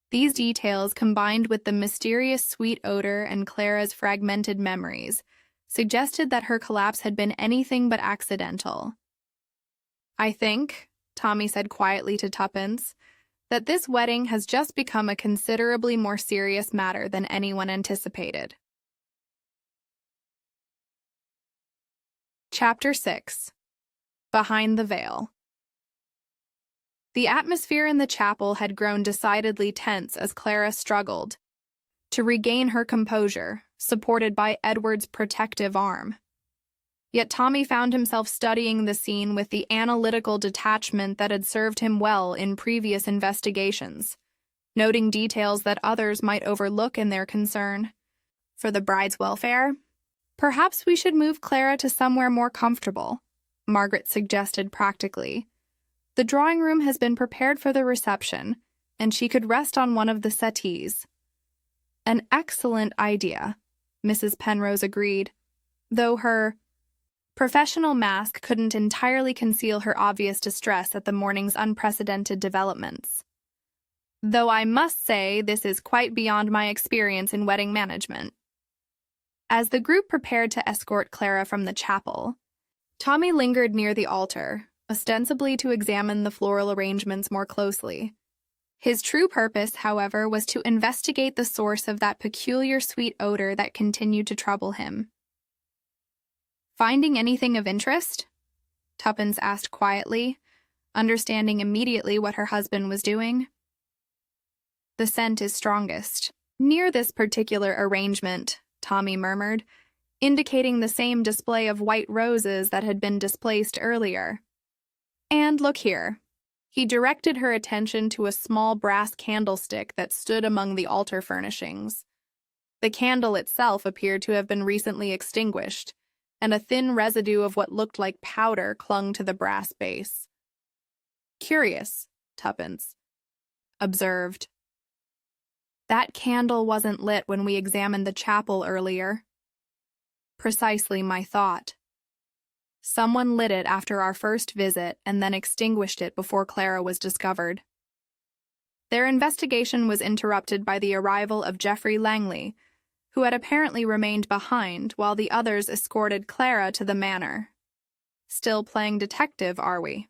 These details, combined with the mysterious sweet odor and Clara's fragmented memories, suggested that her collapse had been anything but accidental. "I think," Tommy said quietly to Tuppence, "that this wedding has just become a considerably more serious matter than anyone anticipated." Chapter 6. Behind the Veil. The atmosphere in the chapel had grown decidedly tense as Clara struggled to regain her composure, supported by Edward's protective arm. Yet Tommy found himself studying the scene with the analytical detachment that had served him well in previous investigations, noting details that others might overlook in their concern for the bride's welfare. "Perhaps we should move Clara to somewhere more comfortable," Margaret suggested practically. "The drawing room has been prepared for the reception, and she could rest on one of the settees." "An excellent idea," Mrs. Penrose agreed, though her professional mask couldn't entirely conceal her obvious distress at the morning's unprecedented developments. "Though I must say this is quite beyond my experience in wedding management." As the group prepared to escort Clara from the chapel, Tommy lingered near the altar, ostensibly to examine the floral arrangements more closely. His true purpose, however, was to investigate the source of that peculiar sweet odor that continued to trouble him. "Finding anything of interest?" Tuppence asked quietly, understanding immediately what her husband was doing. "The scent is strongest near this particular arrangement," Tommy murmured, indicating the same display of white roses that had been displaced earlier. "And look here." He directed her attention to a small brass candlestick that stood among the altar furnishings. The candle itself appeared to have been recently extinguished, and a thin residue of what looked like powder clung to the brass base. "Curious," Tuppence observed. "That candle wasn't lit when we examined the chapel earlier." "Precisely my thought. Someone lit it after our first visit and then extinguished it before Clara was discovered." Their investigation was interrupted by the arrival of Geoffrey Langley, who had apparently remained behind while the others escorted Clara to the manor. "Still playing detective, are we?"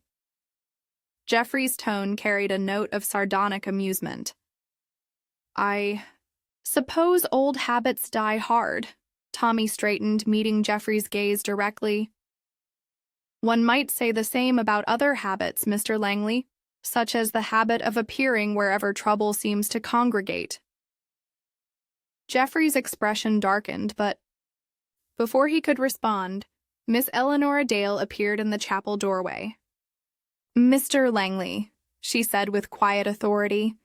Geoffrey's tone carried a note of sardonic amusement. "I suppose old habits die hard." Tommy straightened, meeting Geoffrey's gaze directly. "One might say the same about other habits, Mr. Langley, such as the habit of appearing wherever trouble seems to congregate." Geoffrey's expression darkened, but before he could respond, Miss Eleanor Dale appeared in the chapel doorway. "Mr. Langley," she said with quiet authority,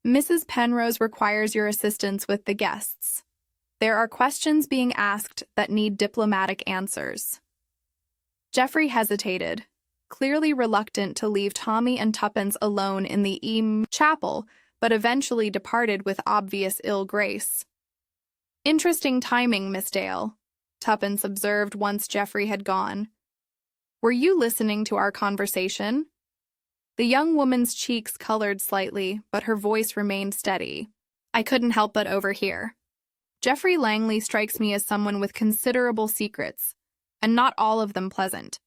"Mrs. Penrose requires your assistance with the guests. There are questions being asked that need diplomatic answers." Geoffrey hesitated, clearly reluctant to leave Tommy and Tuppence alone in the chapel, but eventually departed with obvious ill grace. "Interesting timing, Miss Dale," Tuppence observed once Geoffrey had gone. "Were you listening to our conversation?" The young woman's cheeks colored slightly, but her voice remained steady. "I couldn't help but overhear. Geoffrey Langley strikes me as someone with considerable secrets, and not all of them pleasant."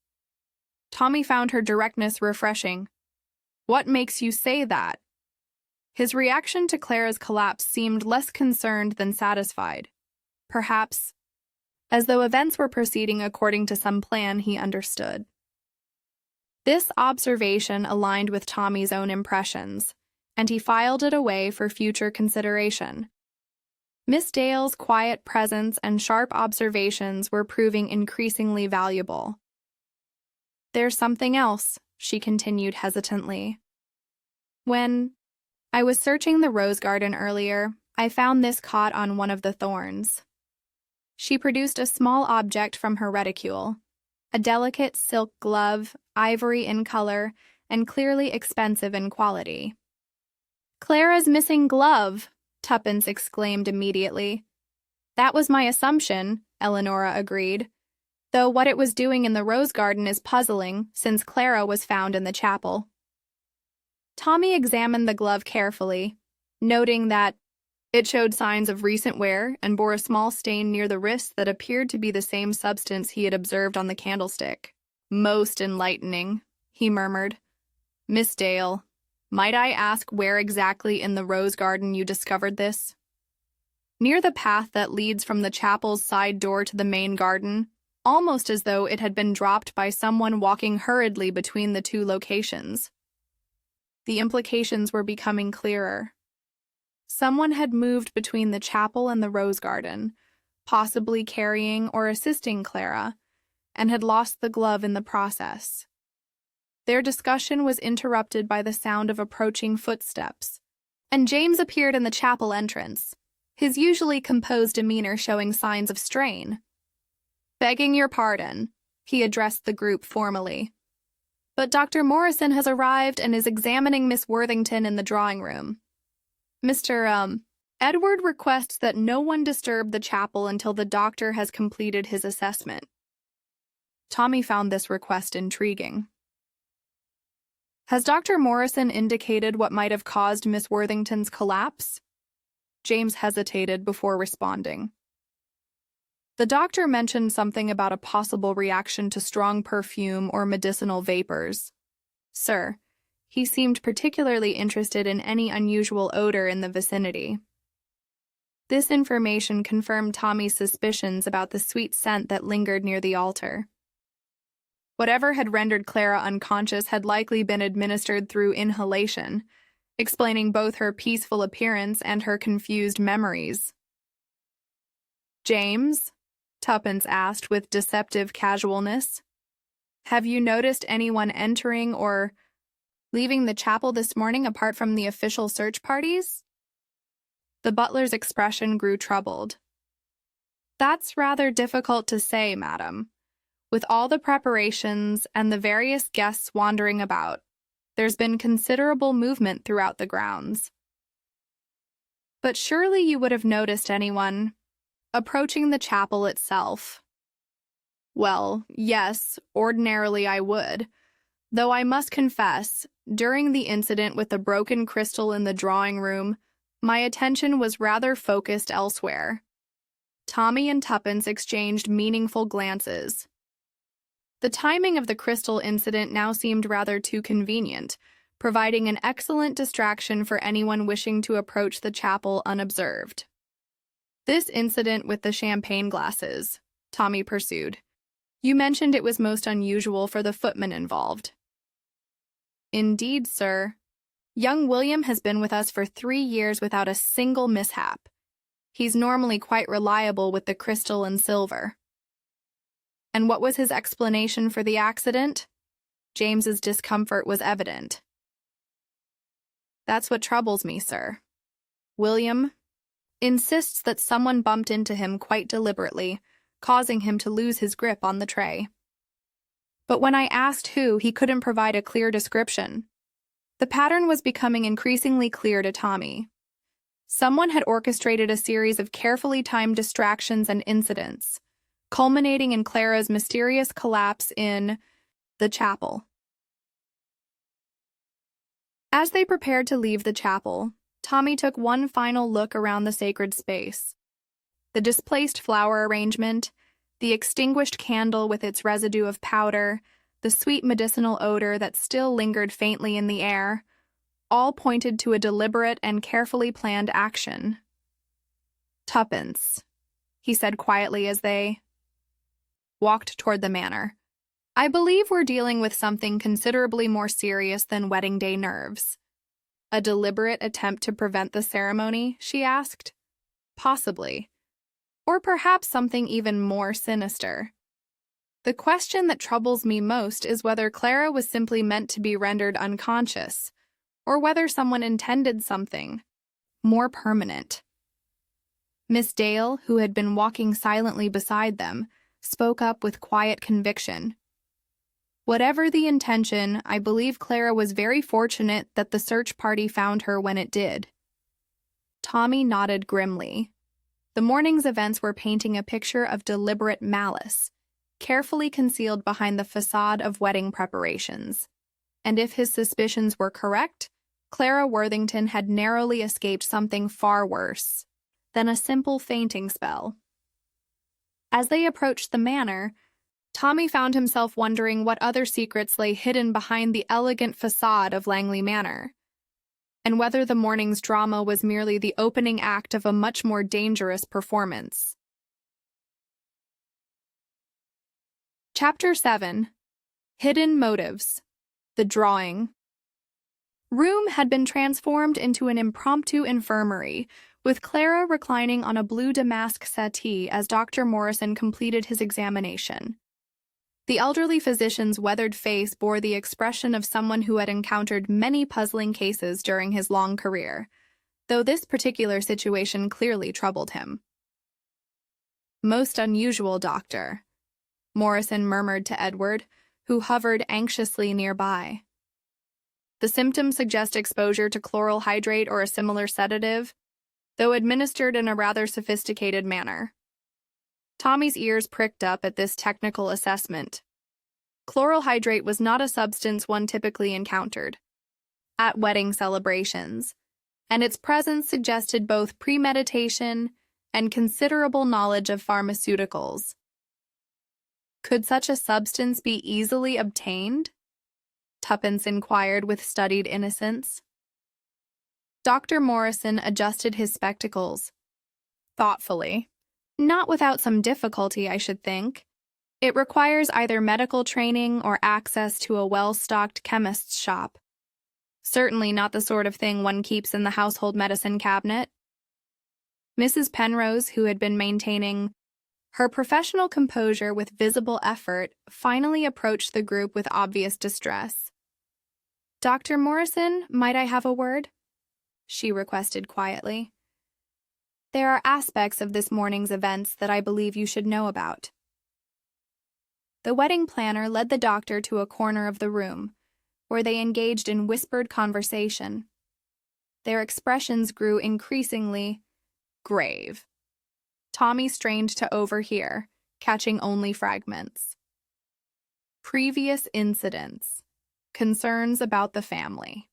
Tommy found her directness refreshing. "What makes you say that?" His reaction to Clara's collapse seemed less concerned than satisfied. Perhaps, as though events were proceeding according to some plan he understood. This observation aligned with Tommy's own impressions, and he filed it away for future consideration. Miss Dale's quiet presence and sharp observations were proving increasingly valuable. "There's something else," she continued hesitantly. "When I was searching the rose garden earlier. I found this caught on one of the thorns. She produced a small object from her reticule, a delicate silk glove, ivory in color, and clearly expensive in quality. "Clara's missing glove!" Tuppence exclaimed immediately. "That was my assumption," Eleonora agreed, though what it was doing in the rose garden is puzzling, since Clara was found in the chapel. Tommy examined the glove carefully, noting that it showed signs of recent wear and bore a small stain near the wrist that appeared to be the same substance he had observed on the candlestick. "Most enlightening," he murmured. "Miss Dale, might I ask where exactly in the rose garden you discovered this?" "Near the path that leads from the chapel's side door to the main garden, almost as though it had been dropped by someone walking hurriedly between the two locations." The implications were becoming clearer. Someone had moved between the chapel and the rose garden, possibly carrying or assisting Clara, and had lost the glove in the process. Their discussion was interrupted by the sound of approaching footsteps, and James appeared in the chapel entrance, his usually composed demeanor showing signs of strain. "Begging your pardon," he addressed the group formally, "but Dr. Morrison has arrived and is examining Miss Worthington in the drawing room. Mr. Edward requests that no one disturb the chapel until the doctor has completed his assessment." Tommy found this request intriguing. "Has Dr. Morrison indicated what might have caused Miss Worthington's collapse?" James hesitated before responding. "The doctor mentioned something about a possible reaction to strong perfume or medicinal vapors. Sir, he seemed particularly interested in any unusual odor in the vicinity." This information confirmed Tommy's suspicions about the sweet scent that lingered near the altar. Whatever had rendered Clara unconscious had likely been administered through inhalation, explaining both her peaceful appearance and her confused memories. "James?" Tuppence asked with deceptive casualness. "Have you noticed anyone entering or leaving the chapel this morning apart from the official search parties?" The butler's expression grew troubled. "That's rather difficult to say, madam. With all the preparations and the various guests wandering about, there's been considerable movement throughout the grounds. But surely you would have noticed anyone approaching the chapel itself." "Well, yes, ordinarily I would, though I must confess, during the incident with the broken crystal in the drawing room, my attention was rather focused elsewhere." Tommy and Tuppence exchanged meaningful glances. The timing of the crystal incident now seemed rather too convenient, providing an excellent distraction for anyone wishing to approach the chapel unobserved. "This incident with the champagne glasses," Tommy pursued. "You mentioned it was most unusual for the footman involved." "Indeed, sir. Young William has been with us for 3 years without a single mishap. He's normally quite reliable with the crystal and silver." "And what was his explanation for the accident?" James's discomfort was evident. "That's what troubles me, sir. William insists that someone bumped into him quite deliberately, causing him to lose his grip on the tray. But when I asked who, he couldn't provide a clear description." The pattern was becoming increasingly clear to Tommy. Someone had orchestrated a series of carefully timed distractions and incidents, culminating in Clara's mysterious collapse in the chapel. As they prepared to leave the chapel, Tommy took one final look around the sacred space. The displaced flower arrangement, the extinguished candle with its residue of powder, the sweet medicinal odor that still lingered faintly in the air, all pointed to a deliberate and carefully planned action. "Tuppence," he said quietly as they walked toward the manor. "I believe we're dealing with something considerably more serious than wedding day nerves." "A deliberate attempt to prevent the ceremony?" she asked. "Possibly. Or perhaps something even more sinister. The question that troubles me most is whether Clara was simply meant to be rendered unconscious, or whether someone intended something more permanent. Miss Dale, who had been walking silently beside them, spoke up with quiet conviction. Whatever the intention, I believe Clara was very fortunate that the search party found her when it did. Tommy nodded grimly. The morning's events were painting a picture of deliberate malice, carefully concealed behind the facade of wedding preparations. And if his suspicions were correct, Clara Worthington had narrowly escaped something far worse than a simple fainting spell. As they approached the manor, Tommy found himself wondering what other secrets lay hidden behind the elegant facade of Langley Manor, and whether the morning's drama was merely the opening act of a much more dangerous performance. Chapter 7. Hidden Motives. The Drawing. Room had been transformed into an impromptu infirmary, with Clara reclining on a blue damask settee as Dr. Morrison completed his examination. The elderly physician's weathered face bore the expression of someone who had encountered many puzzling cases during his long career, though this particular situation clearly troubled him. "Most unusual, Doctor," Morrison murmured to Edward, who hovered anxiously nearby. "The symptoms suggest exposure to chloral hydrate or a similar sedative, though administered in a rather sophisticated manner." Tommy's ears pricked up at this technical assessment. Chloral hydrate was not a substance one typically encountered at wedding celebrations, and its presence suggested both premeditation and considerable knowledge of pharmaceuticals. Could such a substance be easily obtained? Tuppence inquired with studied innocence. Dr. Morrison adjusted his spectacles thoughtfully. "Not without some difficulty, I should think. It requires either medical training or access to a well-stocked chemist's shop. Certainly not the sort of thing one keeps in the household medicine cabinet." Mrs. Penrose, who had been maintaining her professional composure with visible effort, finally approached the group with obvious distress. "Dr. Morrison, might I have a word?" she requested quietly. "There are aspects of this morning's events that I believe you should know about." The wedding planner led the doctor to a corner of the room, where they engaged in whispered conversation. Their expressions grew increasingly grave. Tommy strained to overhear, catching only fragments. Previous incidents. Concerns about the family.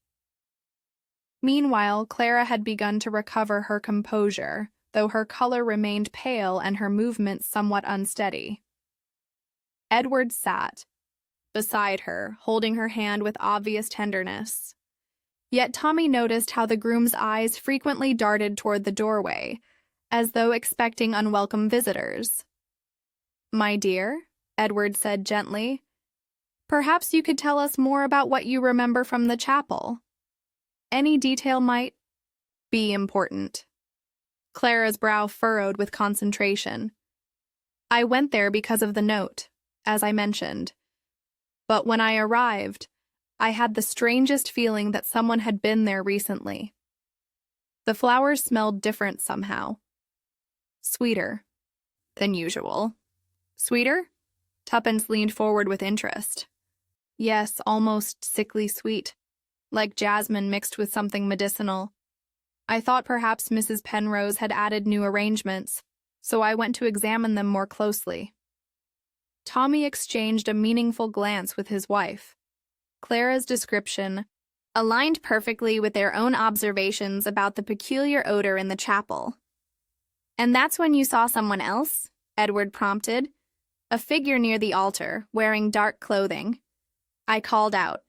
Meanwhile, Clara had begun to recover her composure, though her color remained pale and her movements somewhat unsteady. Edward sat beside her, holding her hand with obvious tenderness. Yet Tommy noticed how the groom's eyes frequently darted toward the doorway, as though expecting unwelcome visitors. "My dear," Edward said gently, "perhaps you could tell us more about what you remember from the chapel. Any detail might be important." Clara's brow furrowed with concentration. "I went there because of the note, as I mentioned. But when I arrived, I had the strangest feeling that someone had been there recently. The flowers smelled different somehow. Sweeter than usual." "Sweeter?" Tuppence leaned forward with interest. "Yes, almost sickly sweet, like jasmine mixed with something medicinal. I thought perhaps Mrs. Penrose had added new arrangements, so I went to examine them more closely." Tommy exchanged a meaningful glance with his wife. Clara's description aligned perfectly with their own observations about the peculiar odor in the chapel. "And that's when you saw someone else?" Edward prompted. "A figure near the altar, wearing dark clothing." I called out,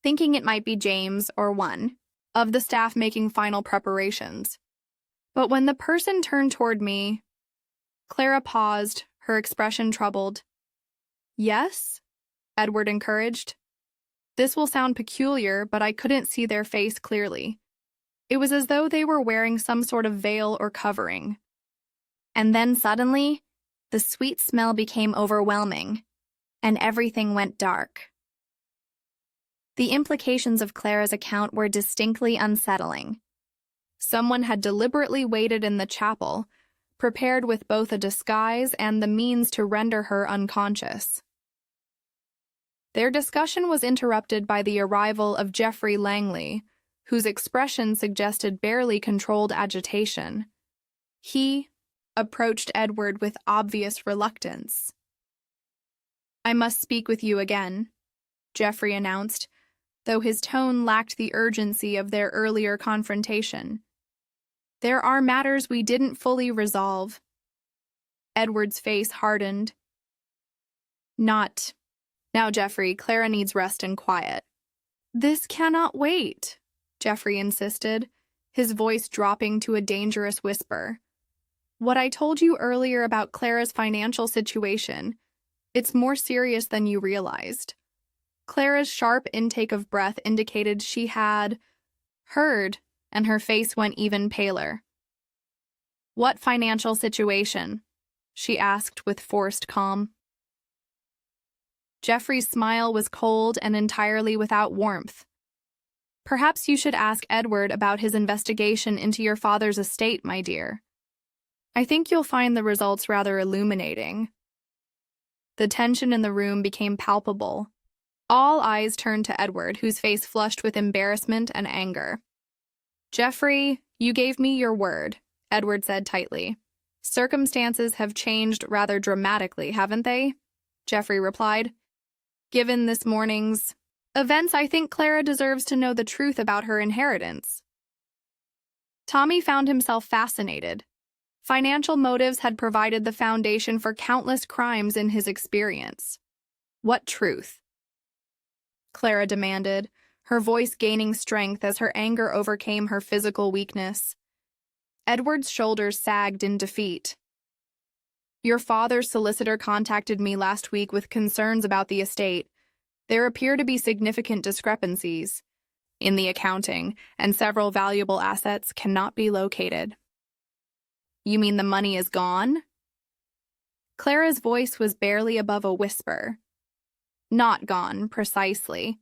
thinking it might be James or one of the staff making final preparations. But when the person turned toward me, Clara paused, her expression troubled. "Yes?" Edward encouraged. "This will sound peculiar, but I couldn't see their face clearly. It was as though they were wearing some sort of veil or covering. And then suddenly, the sweet smell became overwhelming, and everything went dark." The implications of Clara's account were distinctly unsettling. Someone had deliberately waited in the chapel, prepared with both a disguise and the means to render her unconscious. Their discussion was interrupted by the arrival of Geoffrey Langley, whose expression suggested barely controlled agitation. He approached Edward with obvious reluctance. "I must speak with you again," Geoffrey announced, though his tone lacked the urgency of their earlier confrontation. "There are matters we didn't fully resolve." Edward's face hardened. "Not now, Geoffrey. Clara needs rest and quiet." "This cannot wait," Geoffrey insisted, his voice dropping to a dangerous whisper. "What I told you earlier about Clara's financial situation, it's more serious than you realized." Clara's sharp intake of breath indicated she had heard, and her face went even paler. "What financial situation?" she asked with forced calm. Geoffrey's smile was cold and entirely without warmth. "Perhaps you should ask Edward about his investigation into your father's estate, my dear. I think you'll find the results rather illuminating." The tension in the room became palpable. All eyes turned to Edward, whose face flushed with embarrassment and anger. "Geoffrey, you gave me your word," Edward said tightly. "Circumstances have changed rather dramatically, haven't they?" Geoffrey replied. "Given this morning's events, I think Clara deserves to know the truth about her inheritance." Tommy found himself fascinated. Financial motives had provided the foundation for countless crimes in his experience. "What truth?" Clara demanded, her voice gaining strength as her anger overcame her physical weakness. Edward's shoulders sagged in defeat. "Your father's solicitor contacted me last week with concerns about the estate. There appear to be significant discrepancies in the accounting, and several valuable assets cannot be located." "You mean the money is gone?" Clara's voice was barely above a whisper. "Not gone, precisely,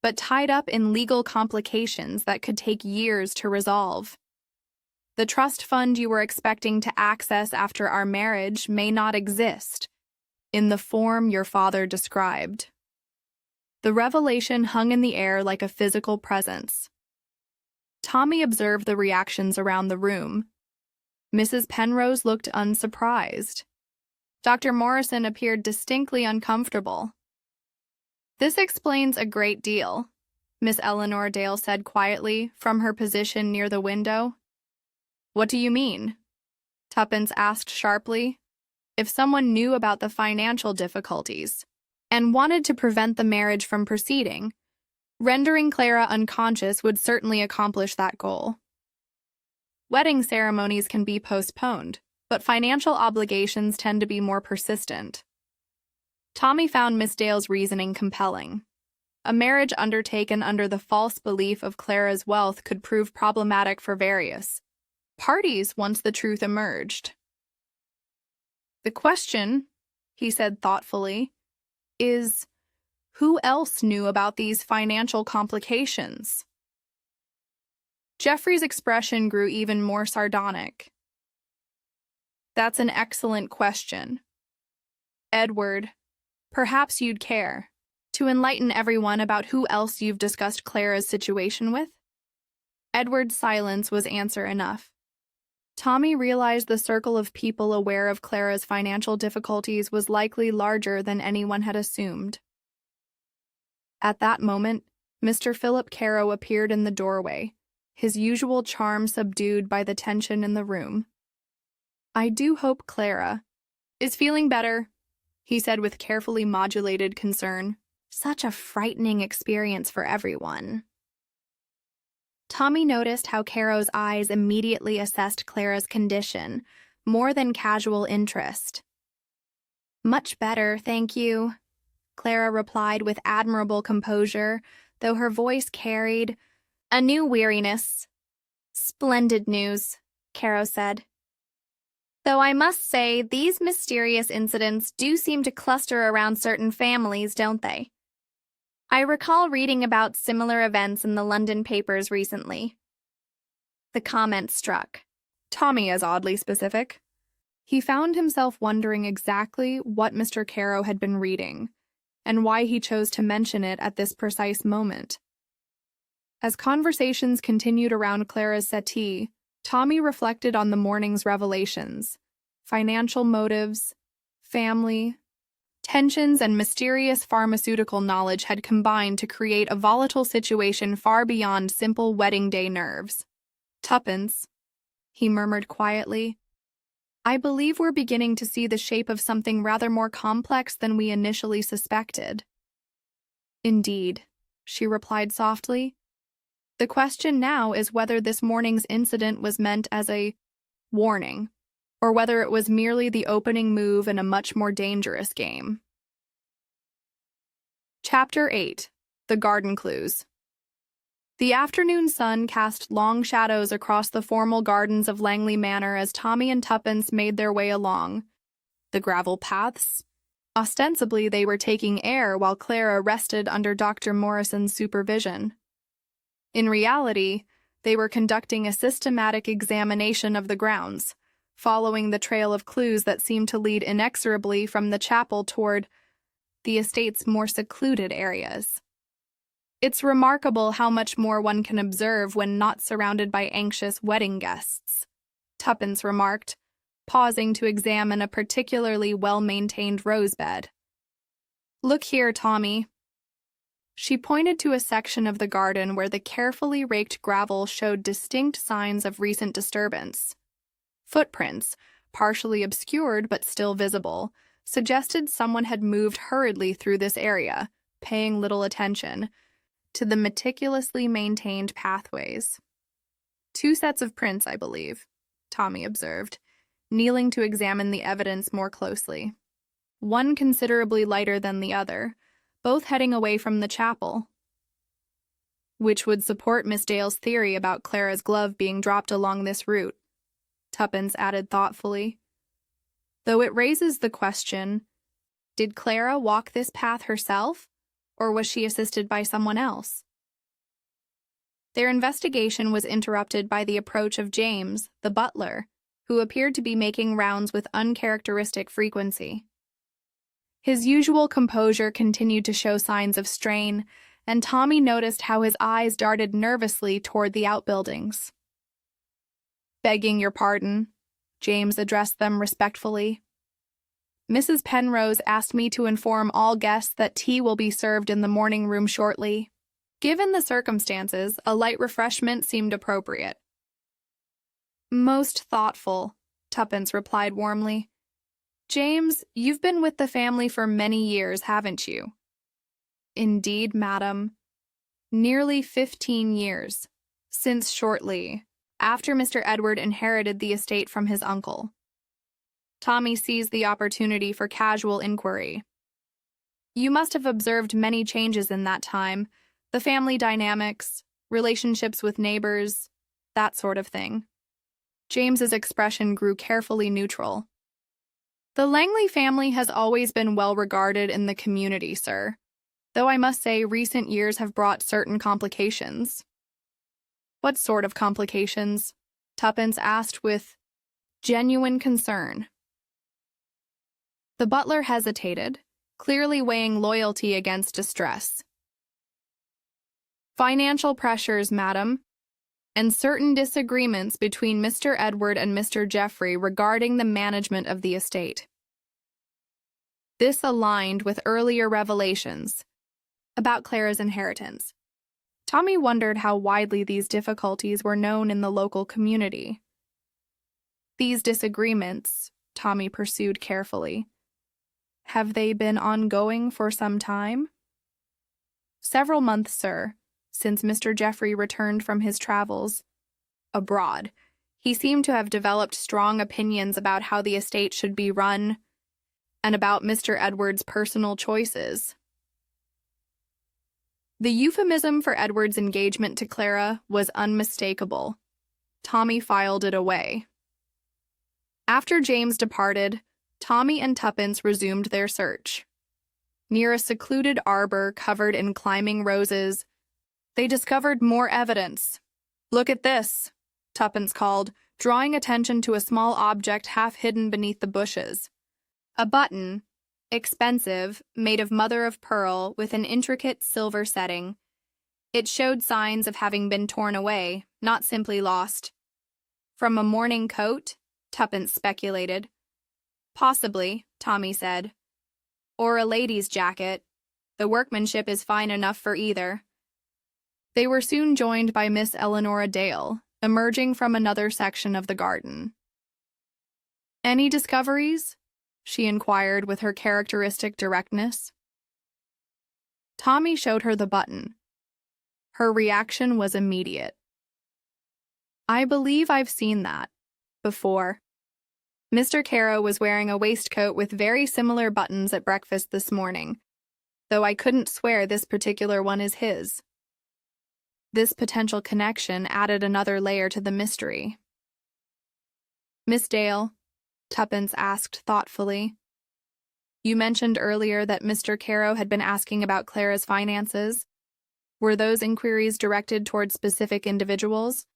but tied up in legal complications that could take years to resolve. The trust fund you were expecting to access after our marriage may not exist in the form your father described." The revelation hung in the air like a physical presence. Tommy observed the reactions around the room. Mrs. Penrose looked unsurprised. Dr. Morrison appeared distinctly uncomfortable. "This explains a great deal," Miss Eleanor Dale said quietly from her position near the window. "What do you mean?" Tuppence asked sharply. If someone knew about the financial difficulties and wanted to prevent the marriage from proceeding, rendering Clara unconscious would certainly accomplish that goal. Wedding ceremonies can be postponed, but financial obligations tend to be more persistent. Tommy found Miss Dale's reasoning compelling. A marriage undertaken under the false belief of Clara's wealth could prove problematic for various parties once the truth emerged. "The question," he said thoughtfully, "is who else knew about these financial complications?" Geoffrey's expression grew even more sardonic. "That's an excellent question. Edward, perhaps you'd care to enlighten everyone about who else you've discussed Clara's situation with?" Edward's silence was answer enough. Tommy realized the circle of people aware of Clara's financial difficulties was likely larger than anyone had assumed. At that moment, Mr. Philip Caro appeared in the doorway, his usual charm subdued by the tension in the room. "I do hope Clara is feeling better," he said with carefully modulated concern. "Such a frightening experience for everyone." Tommy noticed how Caro's eyes immediately assessed Clara's condition, more than casual interest. "Much better, thank you," Clara replied with admirable composure, though her voice carried a new weariness. "Splendid news," Caro said. "Though I must say, these mysterious incidents do seem to cluster around certain families, don't they?" I recall reading about similar events in the London papers recently. The comment struck Tommy as oddly specific. He found himself wondering exactly what Mr. Caro had been reading, and why he chose to mention it at this precise moment. As conversations continued around Clara's settee, Tommy reflected on the morning's revelations, financial motives, family, tensions, and mysterious pharmaceutical knowledge had combined to create a volatile situation far beyond simple wedding day nerves. "Tuppence," he murmured quietly, "I believe we're beginning to see the shape of something rather more complex than we initially suspected." "Indeed," she replied softly. "The question now is whether this morning's incident was meant as a warning, or whether it was merely the opening move in a much more dangerous game." Chapter 8. The Garden Clues. The afternoon sun cast long shadows across the formal gardens of Langley Manor as Tommy and Tuppence made their way along the gravel paths. Ostensibly, they were taking air while Clara rested under Dr. Morrison's supervision. In reality, they were conducting a systematic examination of the grounds, following the trail of clues that seemed to lead inexorably from the chapel toward the estate's more secluded areas. It's remarkable how much more one can observe when not surrounded by anxious wedding guests, Tuppence remarked, pausing to examine a particularly well-maintained rosebed. "Look here, Tommy." She pointed to a section of the garden where the carefully raked gravel showed distinct signs of recent disturbance. Footprints, partially obscured but still visible, suggested someone had moved hurriedly through this area, paying little attention to the meticulously maintained pathways. "Two sets of prints, I believe," Tommy observed, kneeling to examine the evidence more closely. One considerably lighter than the other, both heading away from the chapel. "Which would support Miss Dale's theory about Clara's glove being dropped along this route," Tuppence added thoughtfully. "Though it raises the question, did Clara walk this path herself, or was she assisted by someone else?" Their investigation was interrupted by the approach of James, the butler, who appeared to be making rounds with uncharacteristic frequency. His usual composure continued to show signs of strain, and Tommy noticed how his eyes darted nervously toward the outbuildings. "Begging your pardon," James addressed them respectfully. "Mrs. Penrose asked me to inform all guests that tea will be served in the morning room shortly. Given the circumstances, a light refreshment seemed appropriate." "Most thoughtful," Tuppence replied warmly. "James, you've been with the family for many years, haven't you?" "Indeed, madam. Nearly 15 years, since shortly after Mr. Edward inherited the estate from his uncle." Tommy seized the opportunity for casual inquiry. "You must have observed many changes in that time, the family dynamics, relationships with neighbors, that sort of thing." James's expression grew carefully neutral. "The Langley family has always been well regarded in the community, sir, though I must say recent years have brought certain complications." "What sort of complications?" Tuppence asked with genuine concern. The butler hesitated, clearly weighing loyalty against distress. "Financial pressures, madam, and certain disagreements between Mr. Edward and Mr. Geoffrey regarding the management of the estate." This aligned with earlier revelations about Clara's inheritance. Tommy wondered how widely these difficulties were known in the local community. "These disagreements," Tommy pursued carefully, "have they been ongoing for some time?" "Several months, sir, since Mr. Geoffrey returned from his travels abroad. He seemed to have developed strong opinions about how the estate should be run and about Mr. Edward's personal choices." The euphemism for Edward's engagement to Clara was unmistakable. Tommy filed it away. After James departed, Tommy and Tuppence resumed their search. near a secluded arbor covered in climbing roses, they discovered more evidence. "Look at this," Tuppence called, drawing attention to a small object half hidden beneath the bushes. A button, expensive, made of mother-of-pearl with an intricate silver setting. It showed signs of having been torn away, not simply lost. "From a morning coat?" Tuppence speculated. "Possibly," Tommy said. "Or a lady's jacket. The workmanship is fine enough for either." They were soon joined by Miss Eleanora Dale, emerging from another section of the garden. "Any discoveries?" she inquired with her characteristic directness. Tommy showed her the button. Her reaction was immediate. "I believe I've seen that before. Mr. Caro was wearing a waistcoat with very similar buttons at breakfast this morning, though I couldn't swear this particular one is his." This potential connection added another layer to the mystery. "Miss Dale," Tuppence asked thoughtfully, "you mentioned earlier that Mr. Caro had been asking about Clara's finances. Were those inquiries directed toward specific individuals?"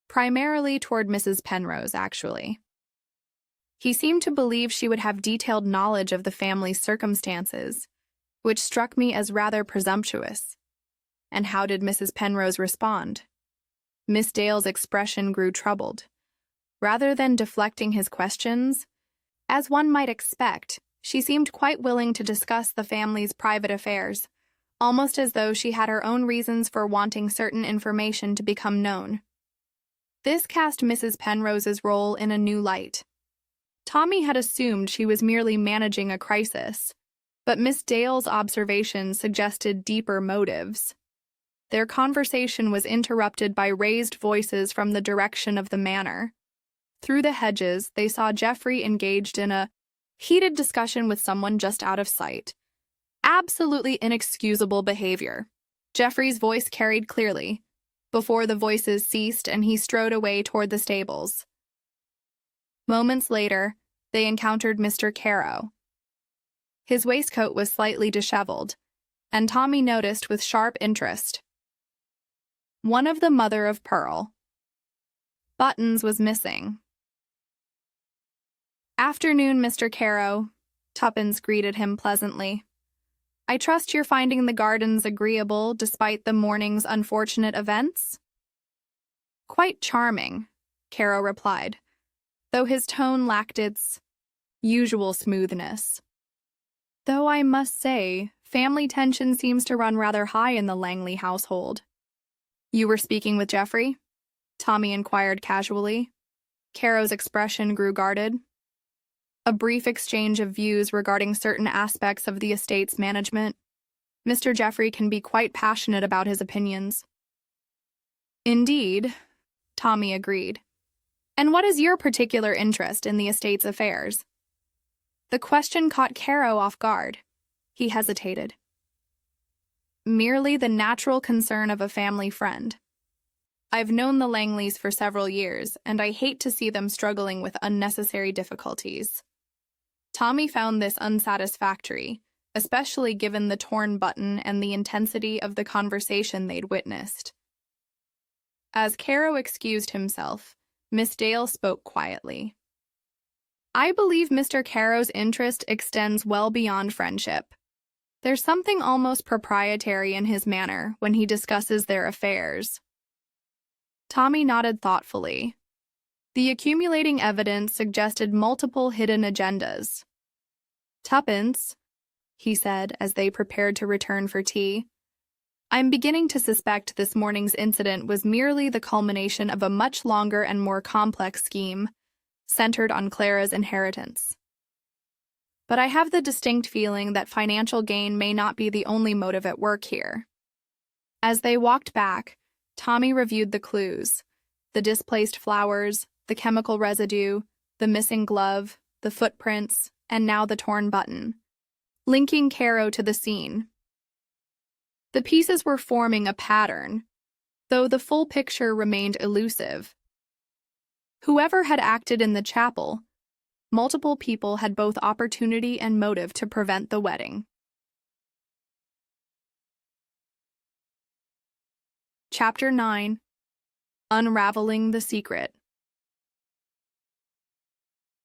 "Primarily toward Mrs. Penrose, actually. He seemed to believe she would have detailed knowledge of the family's circumstances, which struck me as rather presumptuous." "And how did Mrs. Penrose respond?" Miss Dale's expression grew troubled. Rather than deflecting his questions, as one might expect, she seemed quite willing to discuss the family's private affairs, almost as though she had her own reasons for wanting certain information to become known. This cast Mrs. Penrose's role in a new light. Tommy had assumed she was merely managing a crisis, but Miss Dale's observations suggested deeper motives. Their conversation was interrupted by raised voices from the direction of the manor. Through the hedges, they saw Geoffrey engaged in a heated discussion with someone just out of sight. Absolutely inexcusable behavior. Geoffrey's voice carried clearly, before the voices ceased and he strode away toward the stables. Moments later, they encountered Mr. Caro. His waistcoat was slightly disheveled, and Tommy noticed with sharp interest. One of the mother-of-pearl buttons was missing. "Afternoon, Mr. Caro," Tuppence greeted him pleasantly. "I trust you're finding the gardens agreeable despite the morning's unfortunate events?" "Quite charming," Caro replied, though his tone lacked its usual smoothness. "Though I must say, family tension seems to run rather high in the Langley household." "You were speaking with Geoffrey?" Tommy inquired casually. Caro's expression grew guarded. "A brief exchange of views regarding certain aspects of the estate's management. Mr. Geoffrey can be quite passionate about his opinions." "Indeed," Tommy agreed. "And what is your particular interest in the estate's affairs?" The question caught Caro off guard. He hesitated. "Merely the natural concern of a family friend. I've known the Langleys for several years, and I hate to see them struggling with unnecessary difficulties." Tommy found this unsatisfactory, especially given the torn button and the intensity of the conversation they'd witnessed. As Caro excused himself, Miss Dale spoke quietly. "I believe Mr. Caro's interest extends well beyond friendship. There's something almost proprietary in his manner when he discusses their affairs." Tommy nodded thoughtfully. The accumulating evidence suggested multiple hidden agendas. "Tuppence," he said as they prepared to return for tea, "I'm beginning to suspect this morning's incident was merely the culmination of a much longer and more complex scheme, centered on Clara's inheritance. But I have the distinct feeling that financial gain may not be the only motive at work here." As they walked back, Tommy reviewed the clues: the displaced flowers, the chemical residue, the missing glove, the footprints, and now the torn button, linking Caro to the scene. The pieces were forming a pattern, though the full picture remained elusive. Whoever had acted in the chapel, multiple people had both opportunity and motive to prevent the wedding. Chapter 9. Unraveling the Secret.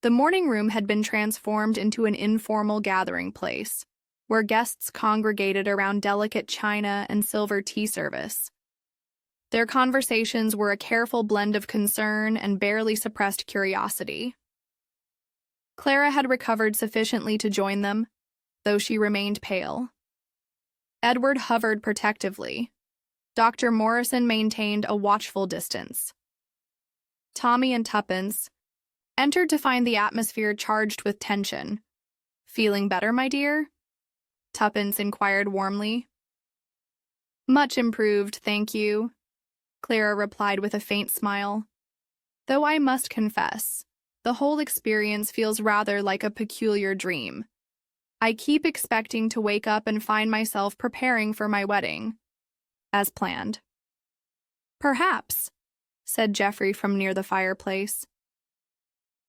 The morning room had been transformed into an informal gathering place, where guests congregated around delicate china and silver tea service. Their conversations were a careful blend of concern and barely suppressed curiosity. Clara had recovered sufficiently to join them, though she remained pale. Edward hovered protectively. Dr. Morrison maintained a watchful distance. Tommy and Tuppence entered to find the atmosphere charged with tension. "Feeling better, my dear?" Tuppence inquired warmly. "Much improved, thank you," Clara replied with a faint smile. "Though I must confess, the whole experience feels rather like a peculiar dream. I keep expecting to wake up and find myself preparing for my wedding, as planned." "Perhaps," said Geoffrey from near the fireplace.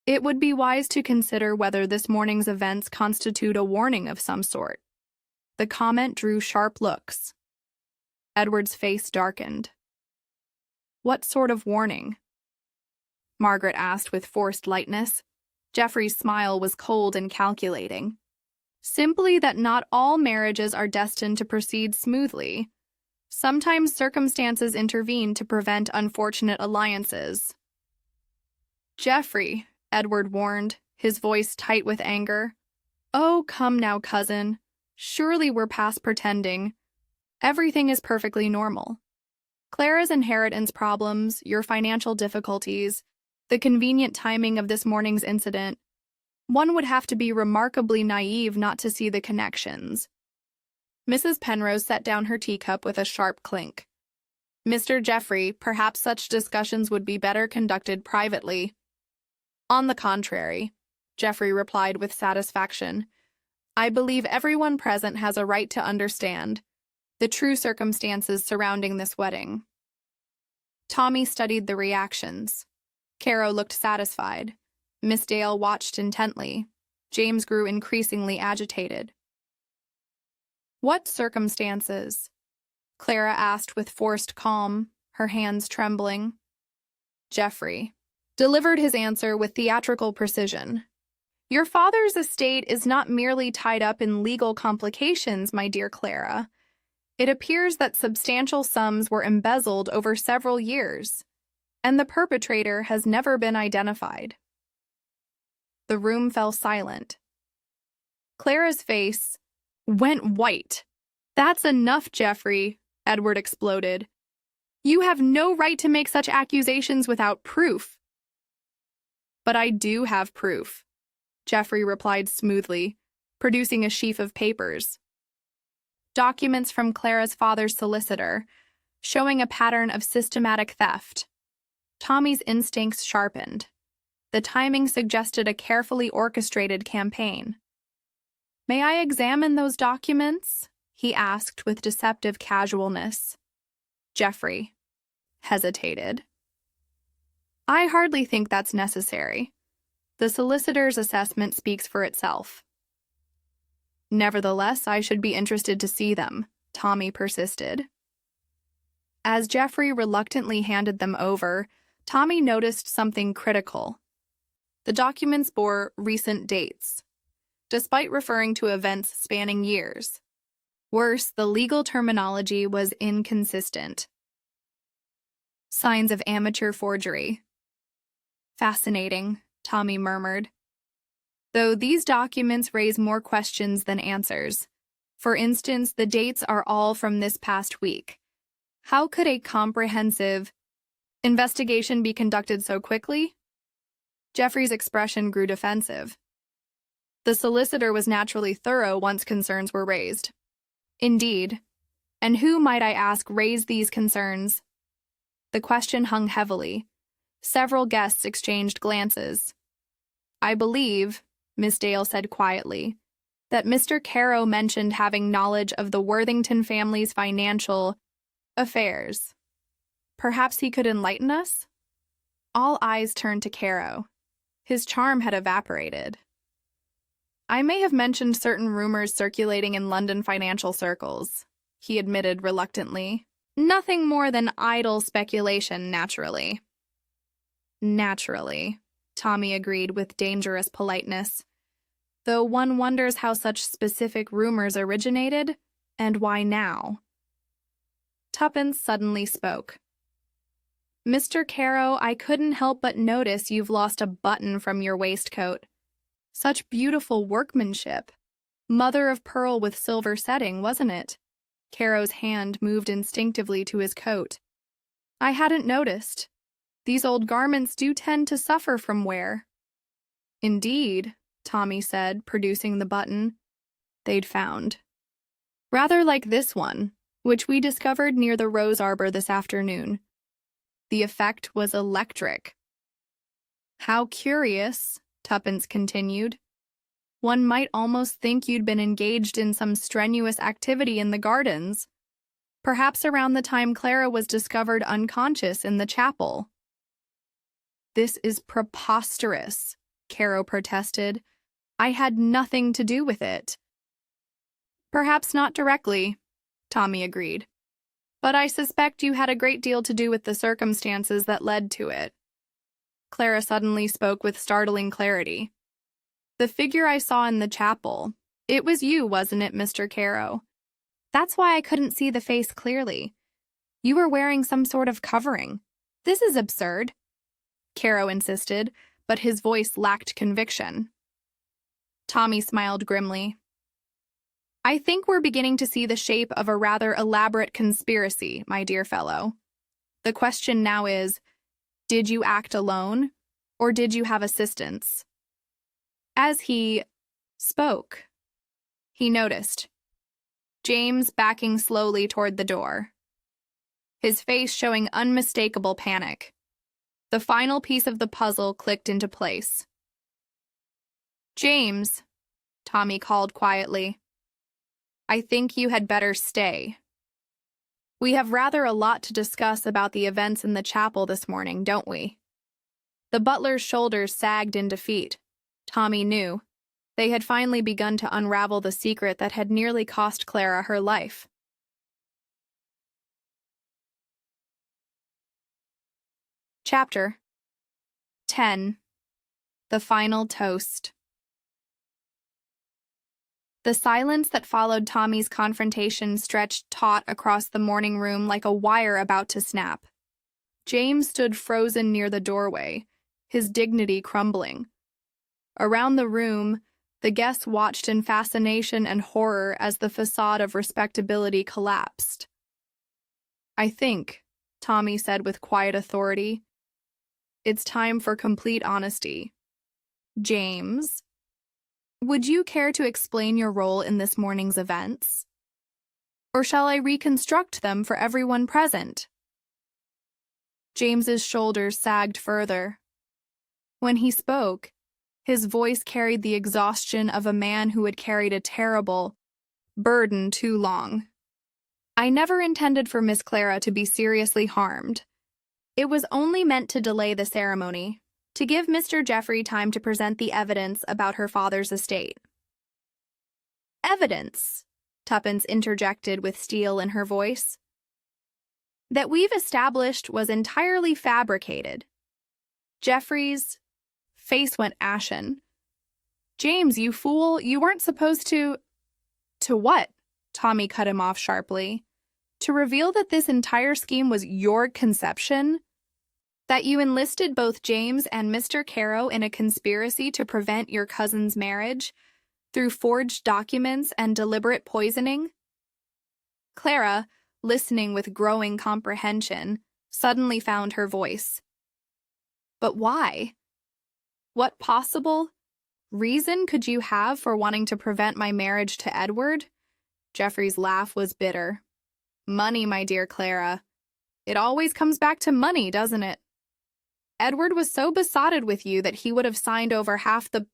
"It would be wise to consider whether this morning's events constitute a warning of some sort." The comment drew sharp looks. Edward's face darkened. "What sort of warning?" Margaret asked with forced lightness. Geoffrey's smile was cold and calculating. "Simply that not all marriages are destined to proceed smoothly. Sometimes circumstances intervene to prevent unfortunate alliances." "Geoffrey," Edward warned, his voice tight with anger. "Oh, come now, cousin. Surely we're past pretending. Everything is perfectly normal. Clara's inheritance problems, your financial difficulties, the convenient timing of this morning's incident. One would have to be remarkably naive not to see the connections." Mrs. Penrose set down her teacup with a sharp clink. "Mr. Geoffrey, perhaps such discussions would be better conducted privately." "On the contrary," Geoffrey replied with satisfaction, "I believe everyone present has a right to understand the true circumstances surrounding this wedding." Tommy studied the reactions. Caro looked satisfied. Miss Dale watched intently. James grew increasingly agitated. "What circumstances?" Clara asked with forced calm, her hands trembling. Geoffrey delivered his answer with theatrical precision. "Your father's estate is not merely tied up in legal complications, my dear Clara. It appears that substantial sums were embezzled over several years, and the perpetrator has never been identified." The room fell silent. Clara's face went white. "That's enough, Geoffrey," Edward exploded. "You have no right to make such accusations without proof." "But I do have proof," Geoffrey replied smoothly, producing a sheaf of papers. Documents from Clara's father's solicitor, showing a pattern of systematic theft. Tommy's instincts sharpened. The timing suggested a carefully orchestrated campaign. "May I examine those documents?" he asked with deceptive casualness. Geoffrey hesitated. "I hardly think that's necessary. The solicitor's assessment speaks for itself." "Nevertheless, I should be interested to see them," Tommy persisted. As Geoffrey reluctantly handed them over, Tommy noticed something critical. The documents bore recent dates, despite referring to events spanning years. Worse, the legal terminology was inconsistent. "Signs of amateur forgery." "Fascinating," Tommy murmured. "Though these documents raise more questions than answers. For instance, the dates are all from this past week. How could a comprehensive investigation be conducted so quickly?" Geoffrey's expression grew defensive. The solicitor was naturally thorough once concerns were raised. "Indeed. And who, might I ask, raised these concerns?" The question hung heavily. Several guests exchanged glances. "I believe," Miss Dale said quietly, "that Mr. Caro mentioned having knowledge of the Worthington family's financial affairs. Perhaps he could enlighten us?" All eyes turned to Caro. His charm had evaporated. "I may have mentioned certain rumors circulating in London financial circles," he admitted reluctantly. Nothing more than idle speculation, naturally. Naturally, Tommy agreed with dangerous politeness, though one wonders how such specific rumors originated and why now. Tuppence suddenly spoke. Mr. Caro, I couldn't help but notice you've lost a button from your waistcoat. Such beautiful workmanship. Mother of pearl with silver setting, wasn't it? Caro's hand moved instinctively to his coat. I hadn't noticed. These old garments do tend to suffer from wear. Indeed, Tommy said, producing the button they'd found. Rather like this one, which we discovered near the rose arbor this afternoon. The effect was electric. How curious, Tuppence continued. One might almost think you'd been engaged in some strenuous activity in the gardens, perhaps around the time Clara was discovered unconscious in the chapel. This is preposterous, Caro protested. I had nothing to do with it. Perhaps not directly, Tommy agreed. But I suspect you had a great deal to do with the circumstances that led to it. Clara suddenly spoke with startling clarity. The figure I saw in the chapel, it was you, wasn't it, Mr. Caro? That's why I couldn't see the face clearly. You were wearing some sort of covering. This is absurd, Caro insisted, but his voice lacked conviction. Tommy smiled grimly. I think we're beginning to see the shape of a rather elaborate conspiracy, my dear fellow. The question now is, did you act alone, or did you have assistance? As he spoke, he noticed James backing slowly toward the door, his face showing unmistakable panic. The final piece of the puzzle clicked into place. James, Tommy called quietly. I think you had better stay. We have rather a lot to discuss about the events in the chapel this morning, don't we? The butler's shoulders sagged in defeat. Tommy knew. They had finally begun to unravel the secret that had nearly cost Clara her life. Chapter 10. The Final Toast. The silence that followed Tommy's confrontation stretched taut across the morning room like a wire about to snap. James stood frozen near the doorway, his dignity crumbling. Around the room, the guests watched in fascination and horror as the facade of respectability collapsed. I think, Tommy said with quiet authority, it's time for complete honesty. James, would you care to explain your role in this morning's events? Or shall I reconstruct them for everyone present? James's shoulders sagged further. When he spoke, his voice carried the exhaustion of a man who had carried a terrible burden too long. I never intended for Miss Clara to be seriously harmed. It was only meant to delay the ceremony, to give Mr. Jeffrey time to present the evidence about her father's estate. Evidence, Tuppence interjected with steel in her voice, that we've established was entirely fabricated. Jeffrey's face went ashen. James, you fool, you weren't supposed to... To what? Tommy cut him off sharply. To reveal that this entire scheme was your conception? That you enlisted both James and Mr. Caro in a conspiracy to prevent your cousin's marriage through forged documents and deliberate poisoning? Clara, listening with growing comprehension, suddenly found her voice. But why? What possible reason could you have for wanting to prevent my marriage to Edward? Geoffrey's laugh was bitter. Money, my dear Clara. It always comes back to money, doesn't it? Edward was so besotted with you that he would have signed over half the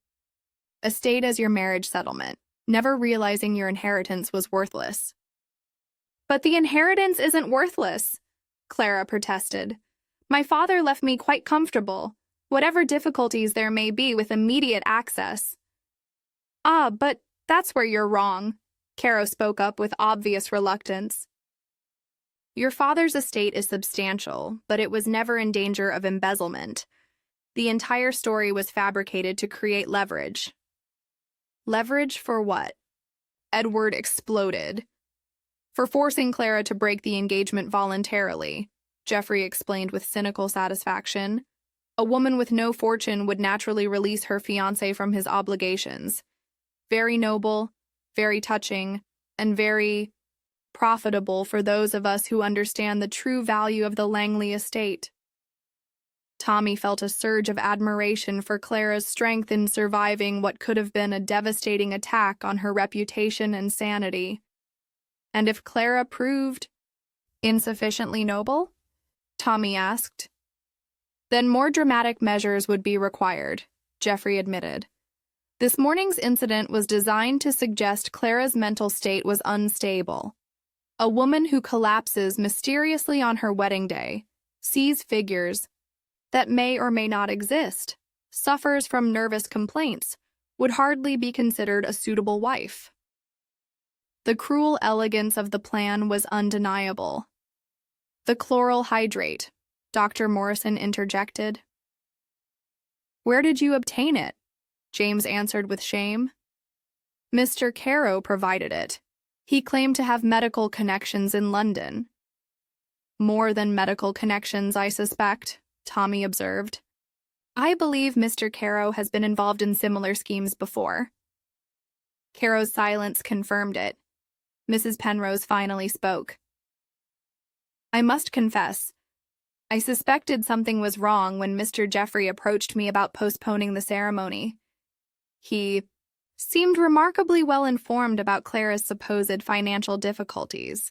estate as your marriage settlement, never realizing your inheritance was worthless. But the inheritance isn't worthless, Clara protested. My father left me quite comfortable, whatever difficulties there may be with immediate access. Ah, but that's where you're wrong, Caro spoke up with obvious reluctance. Your father's estate is substantial, but it was never in danger of embezzlement. The entire story was fabricated to create leverage. Leverage for what? Edward exploded. For forcing Clara to break the engagement voluntarily, Geoffrey explained with cynical satisfaction. A woman with no fortune would naturally release her fiancé from his obligations. Very noble, very touching, and very profitable for those of us who understand the true value of the Langley estate. Tommy felt a surge of admiration for Clara's strength in surviving what could have been a devastating attack on her reputation and sanity. And if Clara proved insufficiently noble? Tommy asked. Then more dramatic measures would be required, Geoffrey admitted. This morning's incident was designed to suggest Clara's mental state was unstable. A woman who collapses mysteriously on her wedding day, sees figures that may or may not exist, suffers from nervous complaints, would hardly be considered a suitable wife. The cruel elegance of the plan was undeniable. The chloral hydrate, Dr. Morrison interjected. Where did you obtain it? James answered with shame. Mr. Carow provided it. He claimed to have medical connections in London. More than medical connections, I suspect, Tommy observed. I believe Mr. Carow has been involved in similar schemes before. Carow's silence confirmed it. Mrs. Penrose finally spoke. I must confess, I suspected something was wrong when Mr. Geoffrey approached me about postponing the ceremony. He seemed remarkably well informed about Clara's supposed financial difficulties.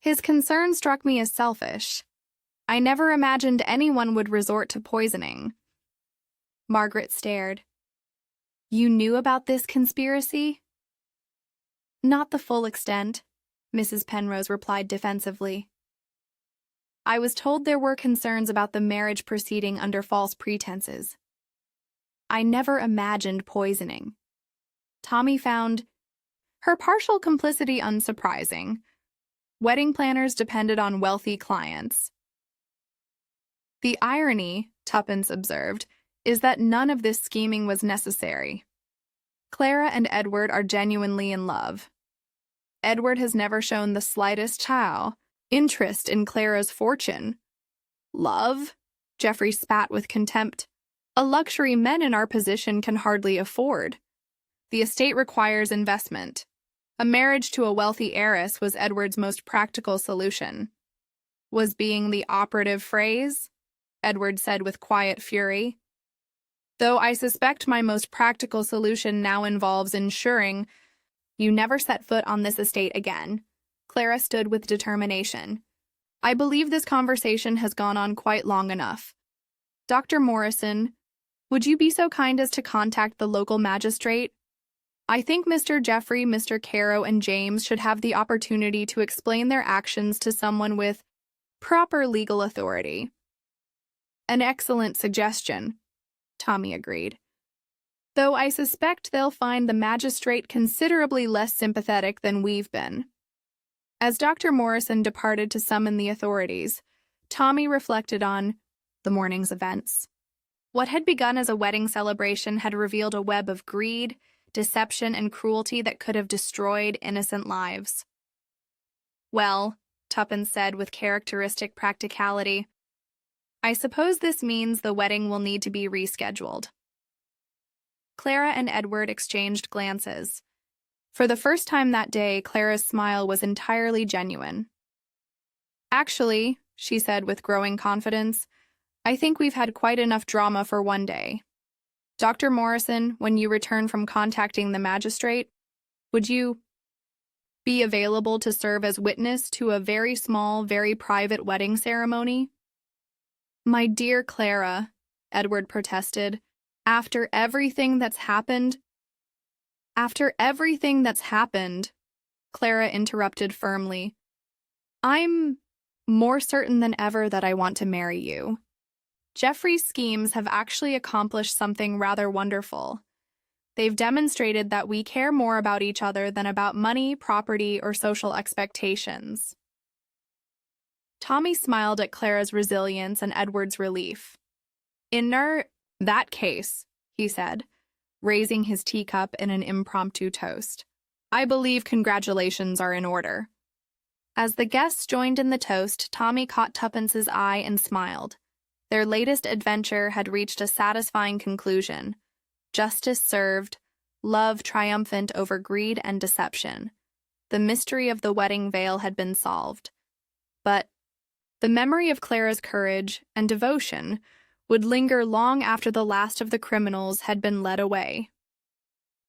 His concern struck me as selfish. I never imagined anyone would resort to poisoning. Margaret stared. You knew about this conspiracy? Not the full extent, Mrs. Penrose replied defensively. I was told there were concerns about the marriage proceeding under false pretenses. I never imagined poisoning. Tommy found her partial complicity unsurprising. Wedding planners depended on wealthy clients. The irony, Tuppence observed, is that none of this scheming was necessary. Clara and Edward are genuinely in love. Edward has never shown the slightest interest in Clara's fortune. Love? Geoffrey spat with contempt. A luxury men in our position can hardly afford. The estate requires investment. A marriage to a wealthy heiress was Edward's most practical solution. Was being the operative phrase? Edward said with quiet fury. Though I suspect my most practical solution now involves ensuring you never set foot on this estate again. Clara stood with determination. I believe this conversation has gone on quite long enough. Dr. Morrison, would you be so kind as to contact the local magistrate? I think Mr. Geoffrey, Mr. Carow, and James should have the opportunity to explain their actions to someone with proper legal authority. An excellent suggestion, Tommy agreed. Though I suspect they'll find the magistrate considerably less sympathetic than we've been. As Dr. Morrison departed to summon the authorities, Tommy reflected on the morning's events. What had begun as a wedding celebration had revealed a web of greed, deception, and cruelty that could have destroyed innocent lives. Well, Tuppence said with characteristic practicality, I suppose this means the wedding will need to be rescheduled. Clara and Edward exchanged glances. For the first time that day, Clara's smile was entirely genuine. Actually, she said with growing confidence, I think we've had quite enough drama for one day. Dr. Morrison, when you return from contacting the magistrate, would you be available to serve as witness to a very small, very private wedding ceremony? My dear Clara, Edward protested, after everything that's happened, Clara interrupted firmly. I'm more certain than ever that I want to marry you. Geoffrey's schemes have actually accomplished something rather wonderful. They've demonstrated that we care more about each other than about money, property, or social expectations. Tommy smiled at Clara's resilience and Edward's relief. "In that case," he said, raising his teacup in an impromptu toast, "I believe congratulations are in order." As the guests joined in the toast, Tommy caught Tuppence's eye and smiled. Their latest adventure had reached a satisfying conclusion. Justice served, love triumphant over greed and deception. The mystery of the wedding veil had been solved. But the memory of Clara's courage and devotion would linger long after the last of the criminals had been led away.